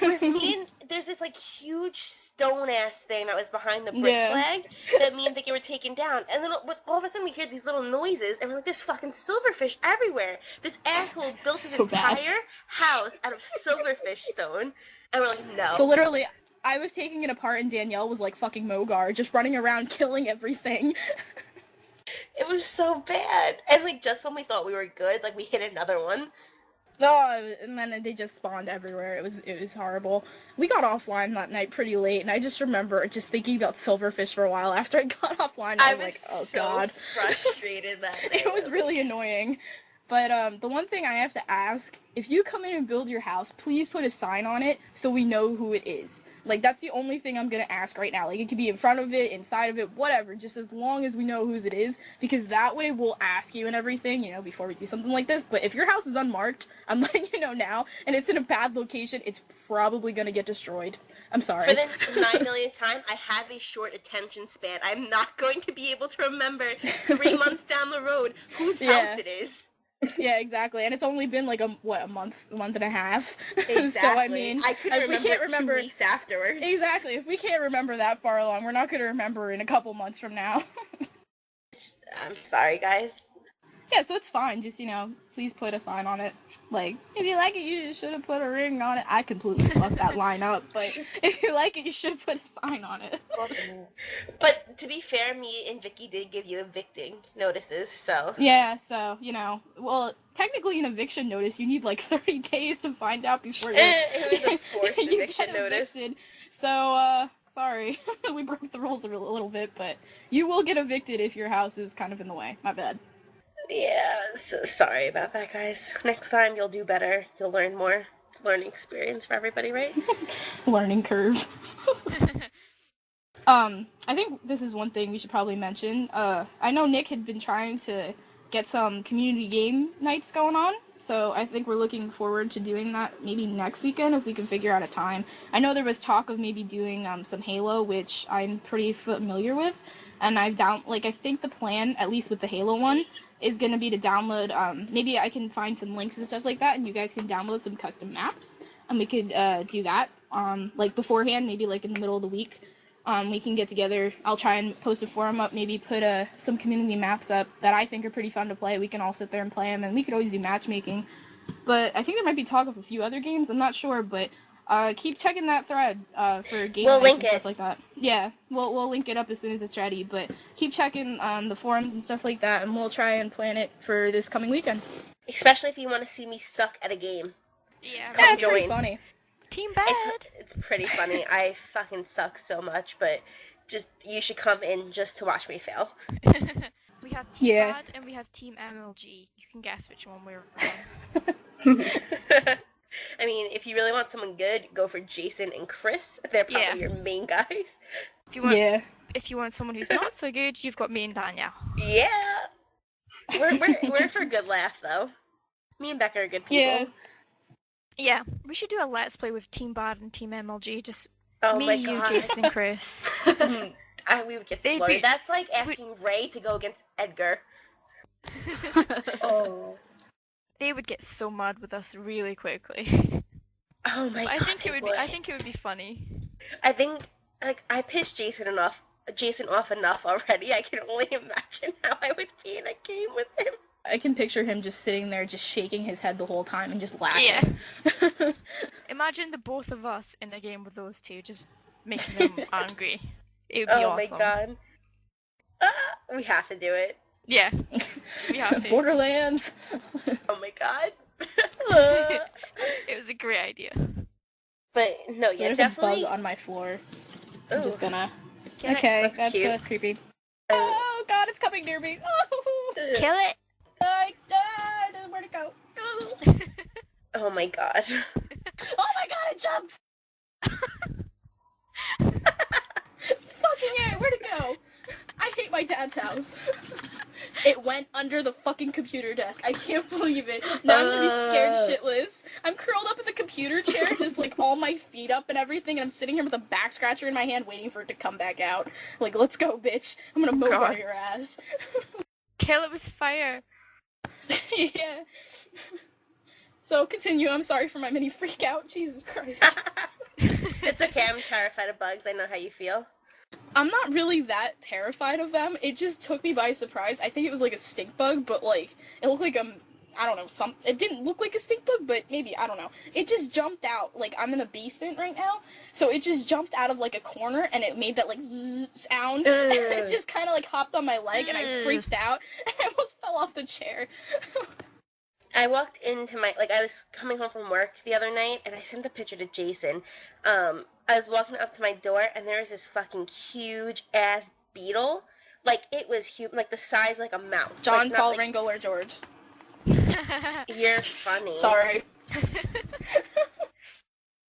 Like... There's this like huge stone ass thing that was behind the brick flag that me and Vicki were taking down, and then all of a sudden we hear these little noises, and we're like, there's fucking silverfish everywhere. This asshole built his entire house out of silverfish stone, and we're like, no. So literally, I was taking it apart, and Danielle was like fucking Mogar, just running around killing everything. It was so bad. And like just when we thought we were good, like we hit another one. Oh, and then they just spawned everywhere. It was horrible. We got offline that night pretty late, and I just remember just thinking about silverfish for a while after I got offline. I was like, oh so god. Frustrated that night. It was really annoying. But the one thing I have to ask, if you come in and build your house, please put a sign on it so we know who it is. Like, that's the only thing I'm gonna ask right now. Like, it could be in front of it, inside of it, whatever, just as long as we know whose it is, because that way we'll ask you and everything, you know, before we do something like this. But if your house is unmarked, I'm letting you know now, and it's in a bad location, it's probably gonna get destroyed. I'm sorry. For the 9 millionth time, I have a short attention span. I'm not going to be able to remember 3 months down the road whose house it is. Yeah, exactly. And it's only been like a month and a half. Exactly. So I mean, I couldn't remember 2 weeks afterwards. Exactly. If we can't remember that far along, we're not going to remember in a couple months from now. I'm sorry, guys. Yeah, so it's fine. Just, you know, please put a sign on it. Like, if you like it, you should have put a ring on it. I completely fucked that line up, but if you like it, you should have put a sign on it. But to be fair, me and Vicki did give you evicting notices, so... Yeah, so, you know, well, technically an eviction notice, you need like 30 days to find out before it was a forced eviction notice. So, sorry. We broke the rules a little bit, but you will get evicted if your house is kind of in the way. My bad. Yeah, so sorry about that, guys. Next time, you'll do better. You'll learn more. It's a learning experience for everybody, right? Learning curve. I think this is one thing we should probably mention. I know Nick had been trying to get some community game nights going on, so I think we're looking forward to doing that maybe next weekend if we can figure out a time. I know there was talk of maybe doing some Halo, which I'm pretty familiar with, and I think the plan, at least with the Halo one, is going to be to download, maybe I can find some links and stuff like that, and you guys can download some custom maps, and we could do that, like beforehand, maybe like in the middle of the week. we can get together. I'll try and post a forum up, maybe put some community maps up that I think are pretty fun to play. We can all sit there and play them, and we could always do matchmaking. But I think there might be talk of a few other games. I'm not sure, but keep checking that thread for game nights and stuff like that. Yeah, we'll link it up as soon as it's ready. But keep checking the forums and stuff like that, and we'll try and plan it for this coming weekend. Especially if you want to see me suck at a game. Yeah, It's pretty funny. Team bad. It's pretty funny. I fucking suck so much, but you should come in just to watch me fail. We have Team Bad and we have Team MLG. You can guess which one we're on. I mean, if you really want someone good, go for Jason and Chris. They're probably your main guys. If you want someone who's not so good, you've got me and Danielle. Yeah. We're for a good laugh, though. Me and Becka are good people. Yeah, we should do a Let's Play with Team Bad and Team MLG. Just my you, God. Jason, and Chris. We would get slaughtered. That's like asking Ray to go against Edgar. Oh. They would get so mad with us really quickly. Oh my God. I think it would be funny. I think I pissed Jason off enough already. I can only imagine how I would be in a game with him. I can picture him just sitting there, just shaking his head the whole time and just laughing. Yeah. Imagine the both of us in a game with those two, just making them angry. It would be awesome. Oh my God. We have to do it. Yeah. We have to. Borderlands. Oh my God. It was a great idea. But no, yeah, there's definitely. a bug on my floor. Ooh. I'm just gonna. Kill Okay, That's cute. Creepy. Oh God, it's coming near me. Oh. Kill it. Where'd it go? Oh my God. Oh my God, it jumped! Fucking A, where'd it go? I hate my dad's house. It went under the fucking computer desk. I can't believe it. Now I'm gonna be scared shitless. I'm curled up in the computer chair, just like all my feet up and everything, and I'm sitting here with a back scratcher in my hand waiting for it to come back out. Like, let's go, bitch. I'm gonna mow by your ass. Kill it with fire. Yeah. So continue. I'm sorry for my mini freak out. Jesus Christ. It's okay. I'm terrified of bugs. I know how you feel. I'm not really that terrified of them. It just took me by surprise. I think it was like a stink bug, but like it looked like I don't know, it didn't look like a stink bug, but maybe, I don't know. It just jumped out. Like, I'm in a basement right now, so it just jumped out of like a corner and it made that like zzz sound. And it just kind of like hopped on my leg and I freaked out and I almost fell off the chair. I walked into I was coming home from work the other night, and I sent a picture to Jason. I was walking up to my door, and there was this fucking huge-ass beetle. Like, it was huge, like, the size like a mouse. John, like, Paul, Ringo, or George. You're funny. Sorry.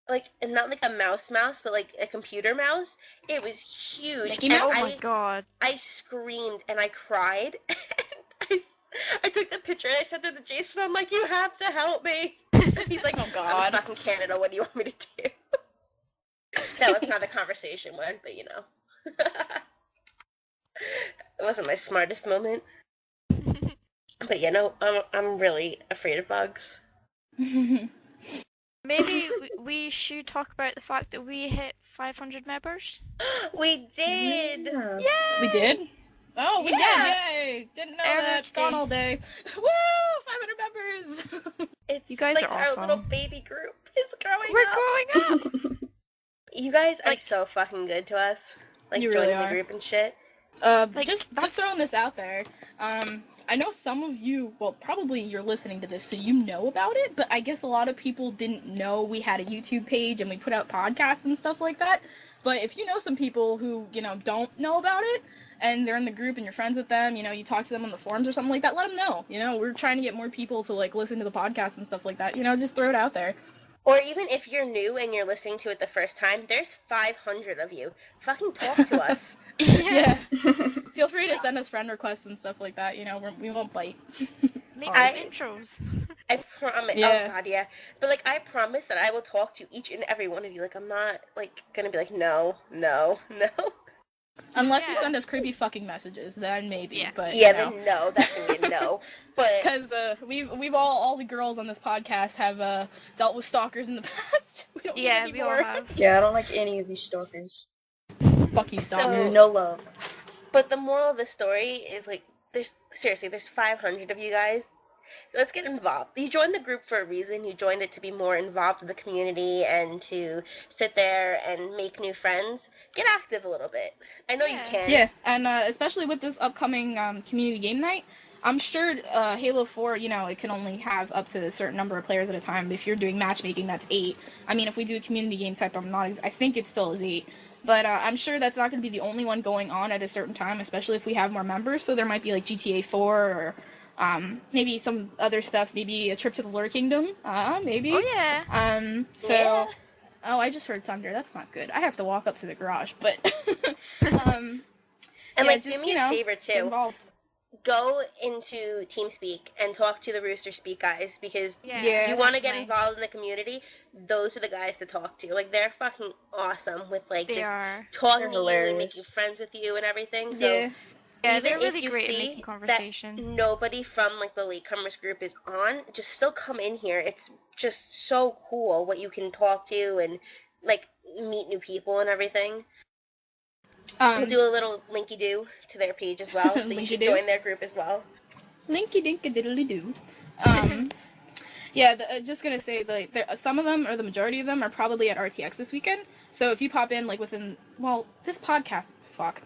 Like, and not like a mouse, but like a computer mouse. It was huge. Mickey Mouse? Oh my God. I screamed, and I cried. I took the picture and I sent it to Jason. I'm like, you have to help me. He's like, oh God, I'm in fucking Canada. What do you want me to do? That was not a conversation one, but you know, it wasn't my smartest moment. But you know, I'm really afraid of bugs. Maybe we should talk about the fact that we hit 500 members. We did. Yeah. We did? Oh, we did! Yay! Didn't know that. Every It's gone day. all day. Woo! 500 members! It's You guys like are our awesome. little baby group is growing We're up. growing up. You guys are Like- so fucking good to us. Like, You joining really the are. group and shit. Just throwing this out there. I know some of you, well, probably you're listening to this, so you know about it, but I guess a lot of people didn't know we had a YouTube page and we put out podcasts and stuff like that. But if you know some people who, don't know about it, and they're in the group and you're friends with them, you talk to them on the forums or something like that, let them know. We're trying to get more people to, listen to the podcast and stuff like that. Just throw it out there. Or even if you're new and you're listening to it the first time, there's 500 of you. Fucking talk to us. Yeah. Feel free to send us friend requests and stuff like that. We won't bite. Make I- some intros. I promise. Yeah. Oh god, yeah. But I promise that I will talk to each and every one of you. I'm not gonna be no. Unless you Yeah. send us creepy fucking messages, then maybe. Yeah. But Yeah, then no. That's gonna be a no. But because we've all the girls on this podcast have dealt with stalkers in the past. We don't need Yeah, any we all more. have. Yeah, I don't like any of these stalkers. Fuck you, stalkers. No love. But the moral of the story is, like, there's 500 of you guys. Let's get involved. You joined the group for a reason. You joined it to be more involved with the community and to sit there and make new friends. Get active a little bit. I know you can. Yeah, and especially with this upcoming community game night, I'm sure Halo 4, you know, it can only have up to a certain number of players at a time. If you're doing matchmaking, that's 8. I mean, if we do a community game type, I think it still is 8. But I'm sure that's not going to be the only one going on at a certain time, especially if we have more members. So there might be like GTA 4 or maybe some other stuff, maybe a trip to the Lure Kingdom, maybe. Oh, yeah. Yeah. Oh, I just heard thunder. That's not good. I have to walk up to the garage, but, And, yeah, like, just, do me you a know, favor, get too. involved. Go into TeamSpeak and talk to the Rooster Speak guys, because Yeah, you want to get definitely. involved in the community, those are the guys to talk to. Like, they're fucking awesome with, like, They just are. talking They're to you and making hilarious. friends with you and everything. So Yeah. Yeah, even they're if really you great at see making conversation. that nobody from, like, the Latecomers group is on, just still come in here. It's just so cool what you can talk to and, like, meet new people and everything. We'll do a little linky-doo to their page as well, so you should Linky-doo? join their group as well. Linky-dinky-diddly-doo. Yeah, just gonna say, like, some of them, or the majority of them, are probably at RTX this weekend. So if you pop in, like, within, well, this podcast, fuck.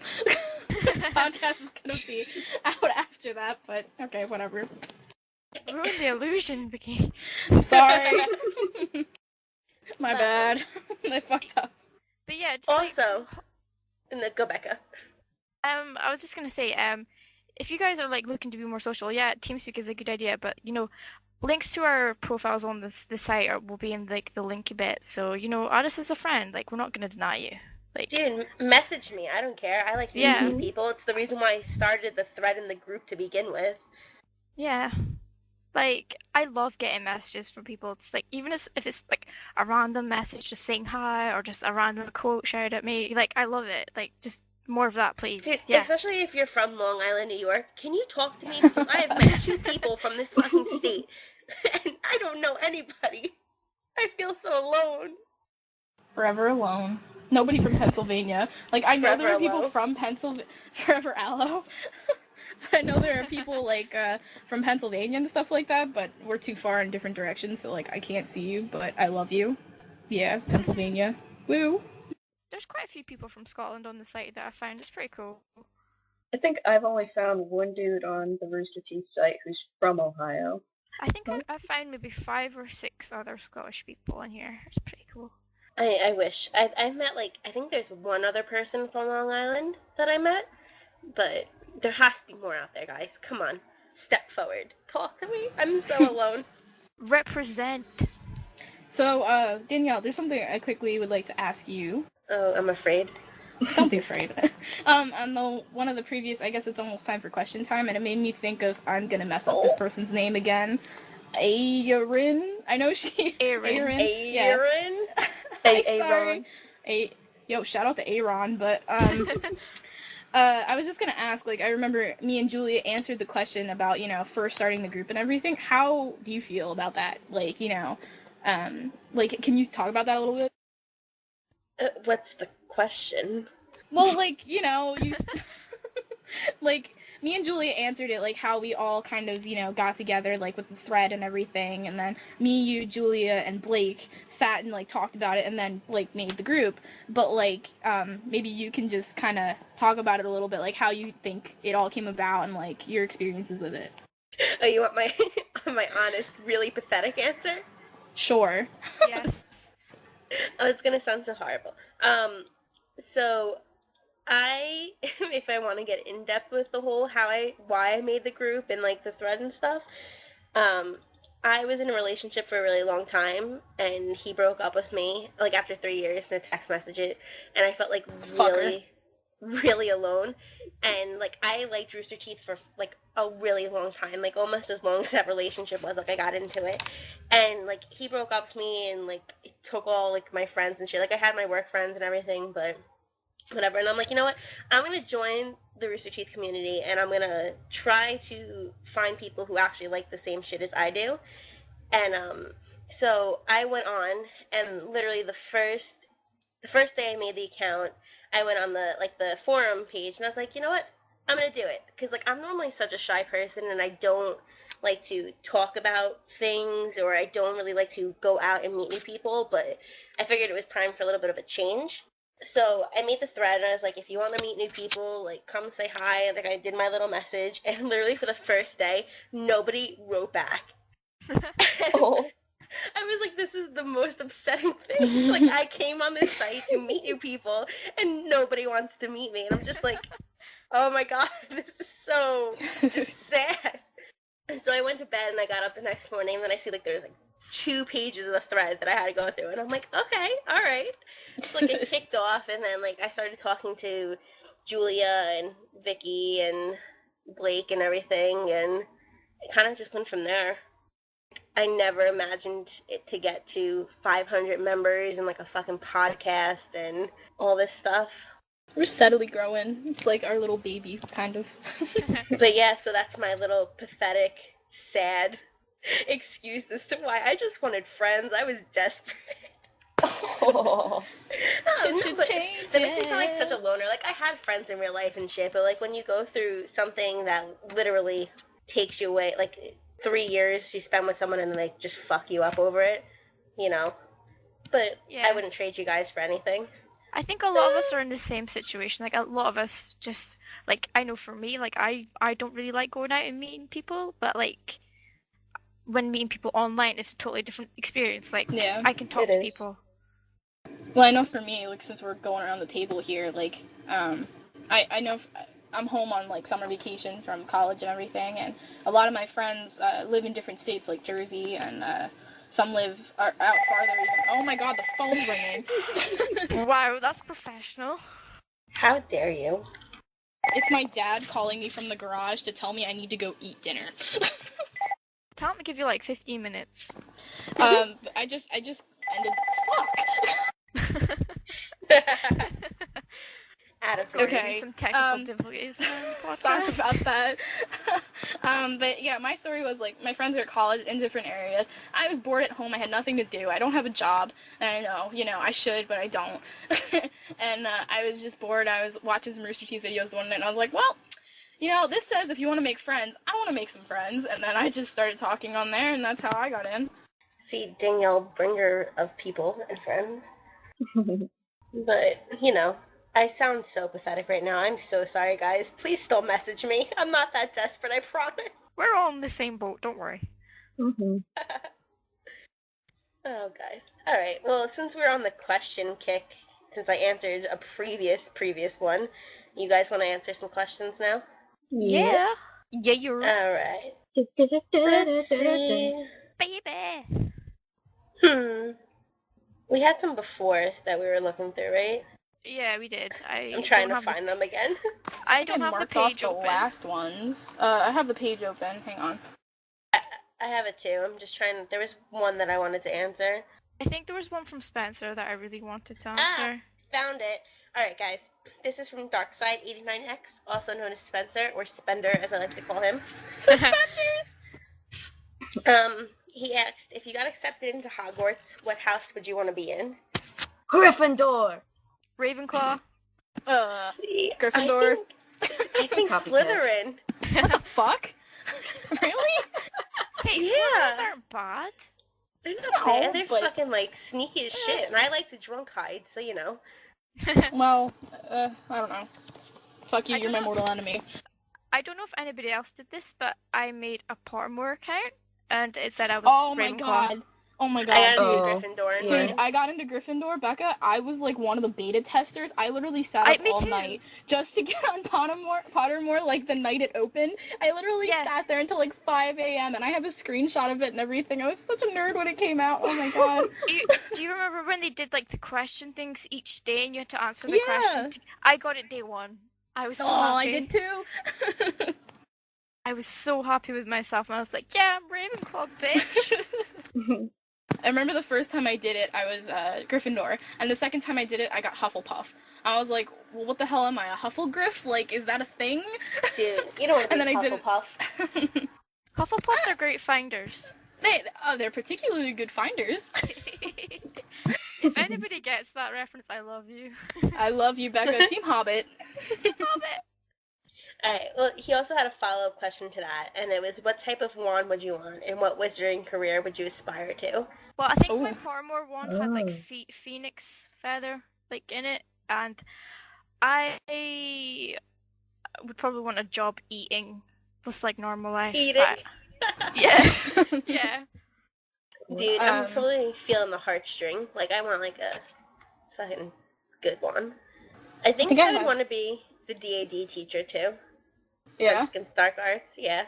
This podcast is gonna be out after that, but okay, whatever. Ruin the illusion, Vicki. I'm sorry. My bad. I fucked up. But yeah, just like, Also, go Becka. I was just gonna say, if you guys are like looking to be more social, yeah, TeamSpeak is a good idea, but you know, links to our profiles on the site will be in like the linky bit, so you know, add us as a friend. Like, we're not gonna deny you. Like, Dude, message me. I don't care. I like meeting Yeah. new people. It's the reason why I started the thread in the group to begin with. yeah, like I love getting messages from people. It's like, even if it's like a random message just saying hi or just a random quote shouted at me, like I love it. Like, just more of that, please. Dude, Yeah. especially if you're from Long Island, New York, can you talk to me? Because I have met 2 people from this fucking state, and I don't know anybody. I feel so alone. Forever alone. Nobody from Pennsylvania. Like, I know there Forever are people alone. from Pennsylvania. Forever aloe. But I know there are people, like, from Pennsylvania and stuff like that, but we're too far in different directions, so, like, I can't see you, but I love you. Yeah, Pennsylvania. Woo. There's quite a few people from Scotland on the site that I found. It's pretty cool. I think I've only found one dude on the RoosterTeeth site who's from Ohio. I think I found maybe 5 or 6 other Scottish people in here. It's pretty cool. I wish. I've met, like, I think there's one other person from Long Island that I met, but there has to be more out there, guys. Come on. Step forward. Talk to me. I'm so alone. Represent. So, Danielle, there's something I quickly would like to ask you. Oh, I'm afraid. Don't be afraid. On one of the previous, I guess it's almost time for question time, and it made me think of, I'm gonna mess up this person's name again. Ayarin? I know she... Ayarin. Yeah. Ayarin? Sorry. Yo, shout out to Aaron, but, I was just gonna ask, like, I remember me and Julia answered the question about, you know, first starting the group and everything. How do you feel about that? Like, you know, like, can you talk about that a little bit? What's the question? Well, like, you know, like, me and Julia answered it, like, how we all kind of, you know, got together, like, with the thread and everything, and then me, you, Julia, and Blake sat and, like, talked about it, and then, like, made the group. But, like, maybe you can just kind of talk about it a little bit, like, how you think it all came about, and, like, your experiences with it. Oh, you want my my honest, really pathetic answer? Sure. Yes. Oh, it's gonna sound so horrible. So if I want to get in depth with the whole why I made the group and like the thread and stuff, I was in a relationship for a really long time, and he broke up with me like after 3 years in a text message, and I felt like really alone, and like I liked RoosterTeeth for like a really long time, like almost as long as that relationship was. Like I got into it, and like he broke up with me, and like it took all like my friends and shit. Like I had my work friends and everything, but whatever. And I'm like, you know what? I'm gonna join the RoosterTeeth community, and I'm gonna try to find people who actually like the same shit as I do. And so I went on, and literally the first day I made the account, I went on the forum page, and I was like, you know what? I'm gonna do it, because like I'm normally such a shy person, and I don't like to talk about things, or I don't really like to go out and meet new people. But I figured it was time for a little bit of a change. So I made the thread, and I was like, if you want to meet new people, like, come say hi. Like, I did my little message, and literally for the first day, nobody wrote back. Oh. I was like, this is the most upsetting thing. Like, I came on this site to meet new people, and nobody wants to meet me. And I'm just like, oh my god, this is so just sad. And so I went to bed, and I got up the next morning, and then I see, like, there's, like, 2 pages of the thread that I had to go through. And I'm like, okay, all right. So, like, it kicked off, and then, like, I started talking to Julia and Vicki and Blake and everything, and it kind of just went from there. I never imagined it to get to 500 members and, like, a fucking podcast and all this stuff. We're steadily growing. It's like our little baby, kind of. But yeah, so that's my little pathetic, sad excuse as to why I just wanted friends. I was desperate. Oh. That makes me sound like such a loner. Like, I had friends in real life and shit, but, like, when you go through something that literally takes you away, like, 3 years you spend with someone and then they just fuck you up over it, you know? But Yeah. I wouldn't trade you guys for anything. I think a lot of us are in the same situation. Like, a lot of us just, like, I know for me, like, I don't really like going out and meeting people, but, like, when meeting people online, it's a totally different experience. Like, Yeah, I can talk it to is. people. Well, I know for me, like, since we're going around the table here, like, I know I'm home on, like, summer vacation from college and everything, and a lot of my friends live in different states, like Jersey, and some live out farther even. Oh my god, the phone's ringing. Wow, that's professional. How dare you? It's my dad calling me from the garage to tell me I need to go eat dinner. Tell him to give you, like, 15 minutes. I just ended. Fuck. Attitude. Okay. Some technical difficulties in the podcast. Sorry about that. But yeah, my story was like my friends are at college in different areas. I was bored at home. I had nothing to do. I don't have a job. And I know, I should, but I don't. And I was just bored. I was watching some RoosterTeeth videos the one night, and I was like, well, this says if you want to make friends, I want to make some friends. And then I just started talking on there, and that's how I got in. See, Danielle, bringer of people and friends. But, I sound so pathetic right now. I'm so sorry, guys. Please still message me. I'm not that desperate, I promise. We're all in the same boat, don't worry. Mm-hmm. Oh, guys. Alright, well, since we're on the question kick, since I answered a previous one, you guys want to answer some questions now? Yeah. Yeah, you're Alright. Let's see. baby. We had some before that we were looking through, right? Yeah, we did. I'm trying to find them again. I don't have the marked off page the open. last ones. I have the page open. Hang on. I have it too. I'm just trying. There was one that I wanted to answer. I think there was one from Spencer that I really wanted to answer. Found it. Alright, guys. This is from Darkside89X, also known as Spencer, or Spender, as I like to call him. Suspenders! He asked, if you got accepted into Hogwarts, what house would you want to be in? Gryffindor. Ravenclaw. See, Gryffindor. I think Copycat. Slytherin. What the fuck? Really? Hey, Yeah. Slytherins aren't bad. They're not No, bad. They're but- fucking, sneaky as shit, and I like to drunk hide, so, Well, I don't know. Fuck you, I you're don't my know. mortal enemy. I don't know if anybody else did this, but I made a Pottermore account, and it said I was Oh my Ravenclaw. god. Oh my I god. got into Oh. Gryffindor. Yeah. Dude, I got into Gryffindor, Becca. I was like one of the beta testers. I literally sat up Me all too. night just to get on Pottermore like the night it opened. I literally Yeah. sat there until like 5 a.m. and I have a screenshot of it and everything. I was such a nerd when it came out. Oh my god. Do you remember when they did the question things each day and you had to answer the Yeah. question? I got it day one. I was so Oh, happy. I did too. I was so happy with myself, and I was like, yeah, I'm Ravenclaw, bitch. I remember the first time I did it, I was Gryffindor, and the second time I did it, I got Hufflepuff. I was like, well, what the hell am I, a Hufflegriff? Like, is that a thing? Dude, you don't want to And be then I did it. Hufflepuff. Hufflepuffs are great finders. They're particularly good finders. If anybody gets that reference, I love you. I love you, Becca. Team Hobbit. Hobbit. Alright, well, he also had a follow-up question to that, and it was, what type of wand would you want, and what wizarding career would you aspire to? Well, I think my Ooh. Paramore wand had like phoenix feather like in it, and I would probably want a job eating, just like normal life. Eating? But... yeah, yeah. Dude, I'm totally feeling the heartstring. Like, I want like a fucking good one. I think I would want to be the DAD teacher too. Yeah. Like in Dark Arts, yeah.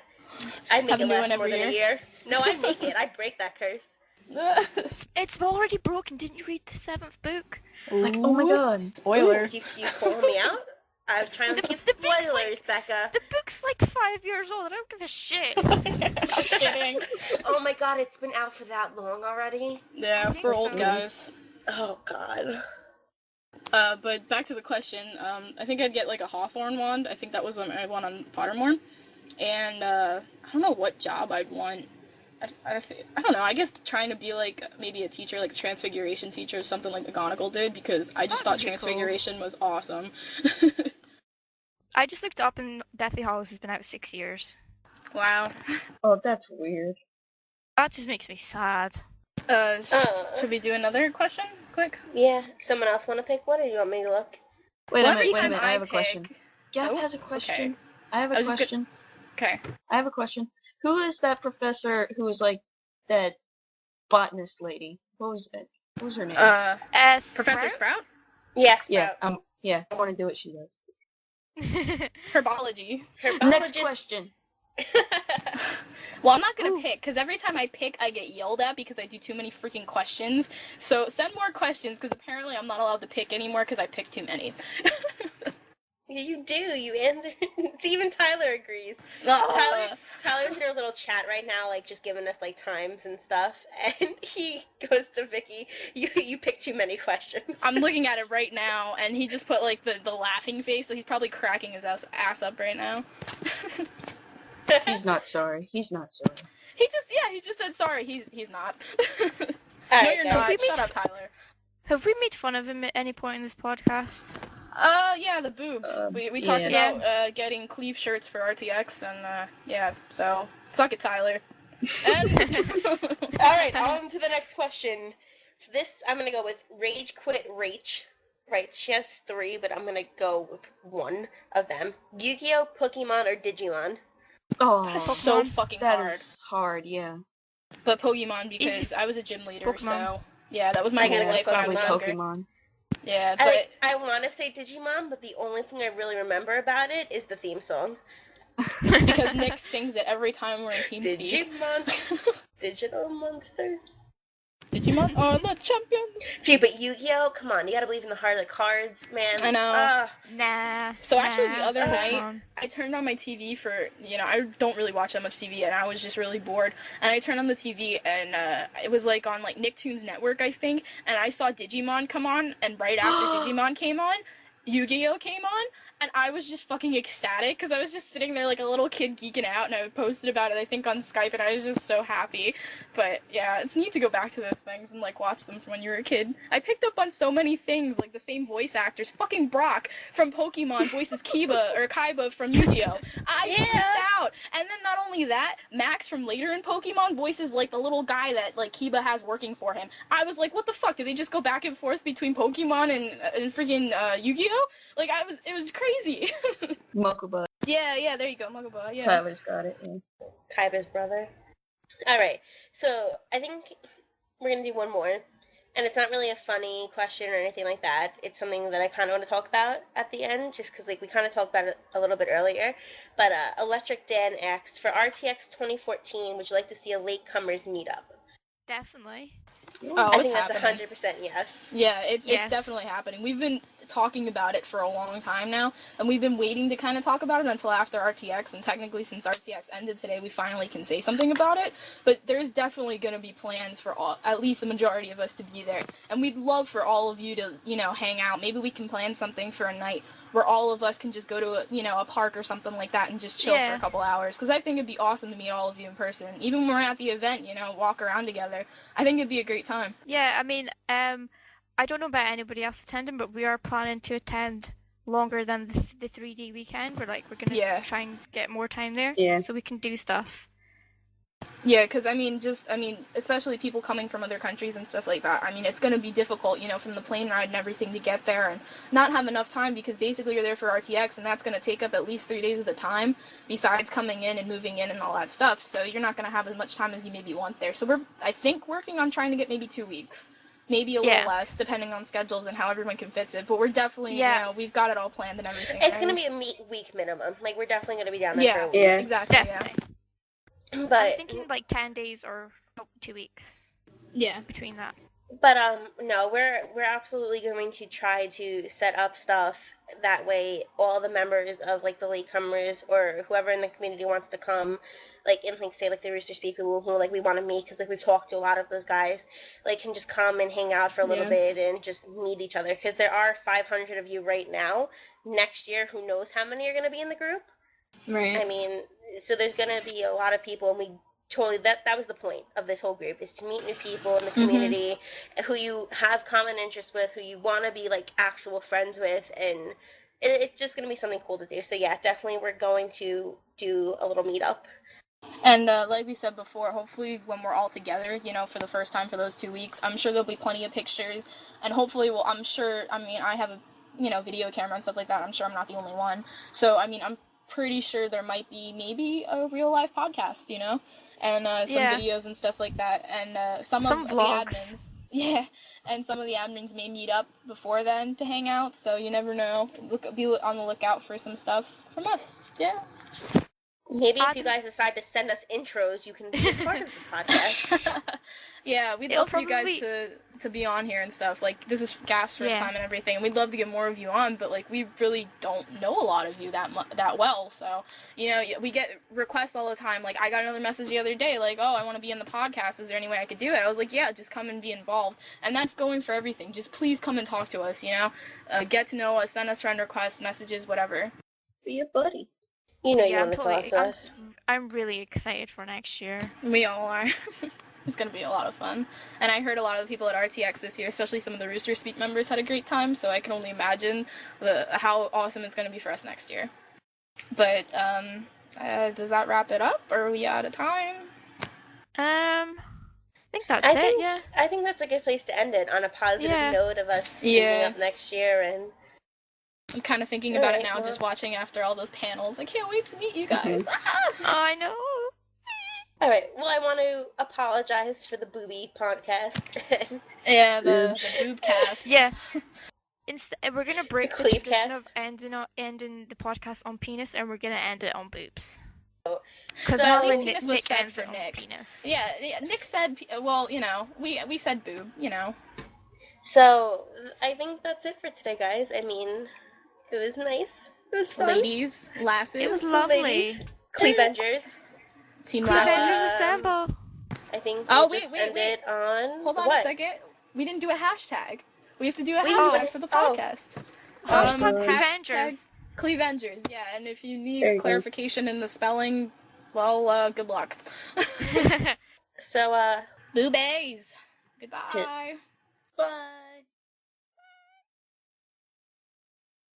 I make it last more than a year. No, I make it. I break that curse. It's already broken. Didn't you read the 7th book? Like, oh my god. Spoiler. Ooh, you calling me out? I was trying to give spoilers, Becca. The book's like 5 years old. I don't give a shit. I'm kidding. Oh my god, it's been out for that long already? Yeah, we're old so. guys. Oh god. But back to the question, I think I'd get like a Hawthorne wand. I think that was my one on Pottermore. And I don't know what job I'd want. I don't know, I guess trying to be like maybe a teacher, like a transfiguration teacher or something like McGonagall did, because I just thought transfiguration was awesome. I just looked up and Deathly Hallows has been out 6 years. Wow. Oh, that's weird. That just makes me sad. Should we do another question quick? Yeah, someone else want to pick one, or you want me to look? Wait a Every minute, time I have a question. pick- Gaff Oh, has a question. okay. I have a question. Okay. I have a question. Who is that professor who was like that botanist lady? What was it? What was her name? Professor Sprout? Yes. yeah, I want to do what she does. Herbology. Next question. Well, I'm not gonna pick, because every time I pick, I get yelled at because I do too many freaking questions. So send more questions, because apparently I'm not allowed to pick anymore because I picked too many. Yeah, you do. You answer. Even Tyler agrees. Tyler's in our little chat right now, like just giving us like times and stuff, and he goes to Vicky. You pick too many questions. I'm looking at it right now, and he just put like the laughing face, so he's probably cracking his ass up right now. He's not sorry. He's not sorry. He just said sorry. He's not. All No, right, you're guys. not. Shut up, Tyler. Have we made fun of him at any point in this podcast? Yeah, the boobs. We talked about getting Cleave shirts for RTX, and yeah, so suck it, Tyler. And All right, on to the next question. For this, I'm gonna go with RageQuitRach. Right, she has 3, but I'm gonna go with one of them. Yu-Gi-Oh, Pokemon, or Digimon? Oh, that's so fucking that hard. is hard. Yeah. But Pokemon, because I was a gym leader, Pokemon. so yeah, that was my whole life when I was younger. Pokemon. Yeah, but I want to say Digimon, but the only thing I really remember about it is the theme song. because Nick sings it every time we're in TeamSpeak. Digimon, digital monsters. Digimon are the champions. Gee, but Yu-Gi-Oh, come on, you gotta believe in the heart of the cards, man. I know. Nah. So actually, the other night, Pokemon. I turned on my TV for, I don't really watch that much TV, and I was just really bored. And I turned on the TV, and it was like on like Nicktoons Network, I think, and I saw Digimon come on, and right after Digimon came on, Yu-Gi-Oh came on, and I was just fucking ecstatic, because I was just sitting there like a little kid geeking out, and I posted about it, I think, on Skype, and I was just so happy. But yeah, it's neat to go back to those things and like watch them from when you were a kid. I picked up on so many things, like the same voice actors. Fucking Brock from Pokemon voices Kaiba from Yu-Gi-Oh! I flipped out! And then not only that, Max from later in Pokemon voices like the little guy that like Kiba has working for him. I was like, what the fuck? Do they just go back and forth between Pokemon and freaking Yu-Gi-Oh? Like it was crazy. Mokuba. Yeah, there you go, Mokuba, yeah. Tyler's got it. Yeah. Kaiba's brother. Alright, so I think we're gonna do one more. And it's not really a funny question or anything like that. It's something that I kind of want to talk about at the end, just because like we kind of talked about it a little bit earlier. But ElectricDan asked, for RTX 2014, would you like to see a Latecomers meetup? Definitely. I think that's 100% yes. Yeah, it's Yes. definitely happening. We've been talking about it for a long time now, and we've been waiting to kind of talk about it until after RTX, and technically since RTX ended today, we finally can say something about it. But there's definitely going to be plans for at least the majority of us to be there, and we'd love for all of you to, hang out. Maybe we can plan something for a night where all of us can just go to a park or something like that and just chill for a couple hours, because I think it'd be awesome to meet all of you in person. Even when we're at the event, walk around together. I think it'd be a great time. Yeah, I mean, I don't know about anybody else attending, but we are planning to attend longer than the 3-day weekend. We're gonna try and get more time there, so we can do stuff. Yeah, because, especially people coming from other countries and stuff like that, it's going to be difficult, from the plane ride and everything to get there and not have enough time because basically you're there for RTX and that's going to take up at least 3 days of the time besides coming in and moving in and all that stuff, so you're not going to have as much time as you maybe want there. So we're, I think, working on trying to get maybe 2 weeks. Maybe a little less, depending on schedules and how everyone can fit it, but we're definitely, we've got it all planned and everything. It's going to be a week minimum. Like, we're definitely going to be down there for a week. Yeah, exactly, Definitely. But I'm thinking like 10 days or 2 weeks. Yeah. Between that. But no, we're absolutely going to try to set up stuff that way all the members of like the latecomers or whoever in the community wants to come, like in like say like the Rooster Speak who like we want to meet because like we've talked to a lot of those guys, like can just come and hang out for a little bit and just meet each other because there are 500 of you right now. Next year, who knows how many are going to be in the group? Right. I mean, so there's going to be a lot of people, and we totally, that was the point of this whole group, is to meet new people in the community who you have common interests with, who you want to be, like, actual friends with, and it's just going to be something cool to do. So, yeah, definitely we're going to do a little meetup. And like we said before, hopefully when we're all together, for the first time for those 2 weeks, I'm sure there'll be plenty of pictures, and hopefully I have a, video camera and stuff like that. I'm sure I'm not the only one. So, I'm pretty sure there might be maybe a real life podcast, and some videos and stuff like that, and some of vlogs. The admins, and some of the admins may meet up before then to hang out, so you never know. Be on the lookout for some stuff from us. Maybe if you guys decide to send us intros, you can be part of the podcast. Yeah, we'd love for you guys to be on here and stuff. Like, this is Gaff's first time and everything, and we'd love to get more of you on, but, like, we really don't know a lot of you that well, so, we get requests all the time. Like, I got another message the other day, like, oh, I want to be in the podcast, is there any way I could do it? I was like, yeah, just come and be involved, and that's going for everything. Just please come and talk to us, get to know us, send us friend requests, messages, whatever. Be a buddy. You want to talk to us. I'm really excited for next year. We all are. It's going to be a lot of fun. And I heard a lot of the people at RTX this year, especially some of the Rooster Speak members, had a great time, so I can only imagine how awesome it's going to be for us next year. But, does that wrap it up, or are we out of time? I think that's it, yeah. I think that's a good place to end it, on a positive note of us meeting up next year, and... I'm kind of thinking about it now, just watching after all those panels. I can't wait to meet you guys. Oh, I know. All right. Well, I want to apologize for the booby podcast. Yeah, the boob cast. Yeah. We're gonna break the tradition cast. of ending the podcast on penis, and we're gonna end it on boobs. Because at least penis was said for on Nick. Penis. Yeah, Nick said. Well, we said boob. So I think that's it for today, guys. I mean, it was nice. It was fun. Ladies, lasses. It was lovely. Ladies, CLEAVENGERS. Team CLEAVENGERS lasses. assemble. I think wait. on... Hold on what? a second. We didn't do a hashtag. We have to do a hashtag for the podcast. CLEAVENGERS. CLEAVENGERS, yeah. And if you need clarification in the spelling, well, good luck. So, boobies. Goodbye. Bye.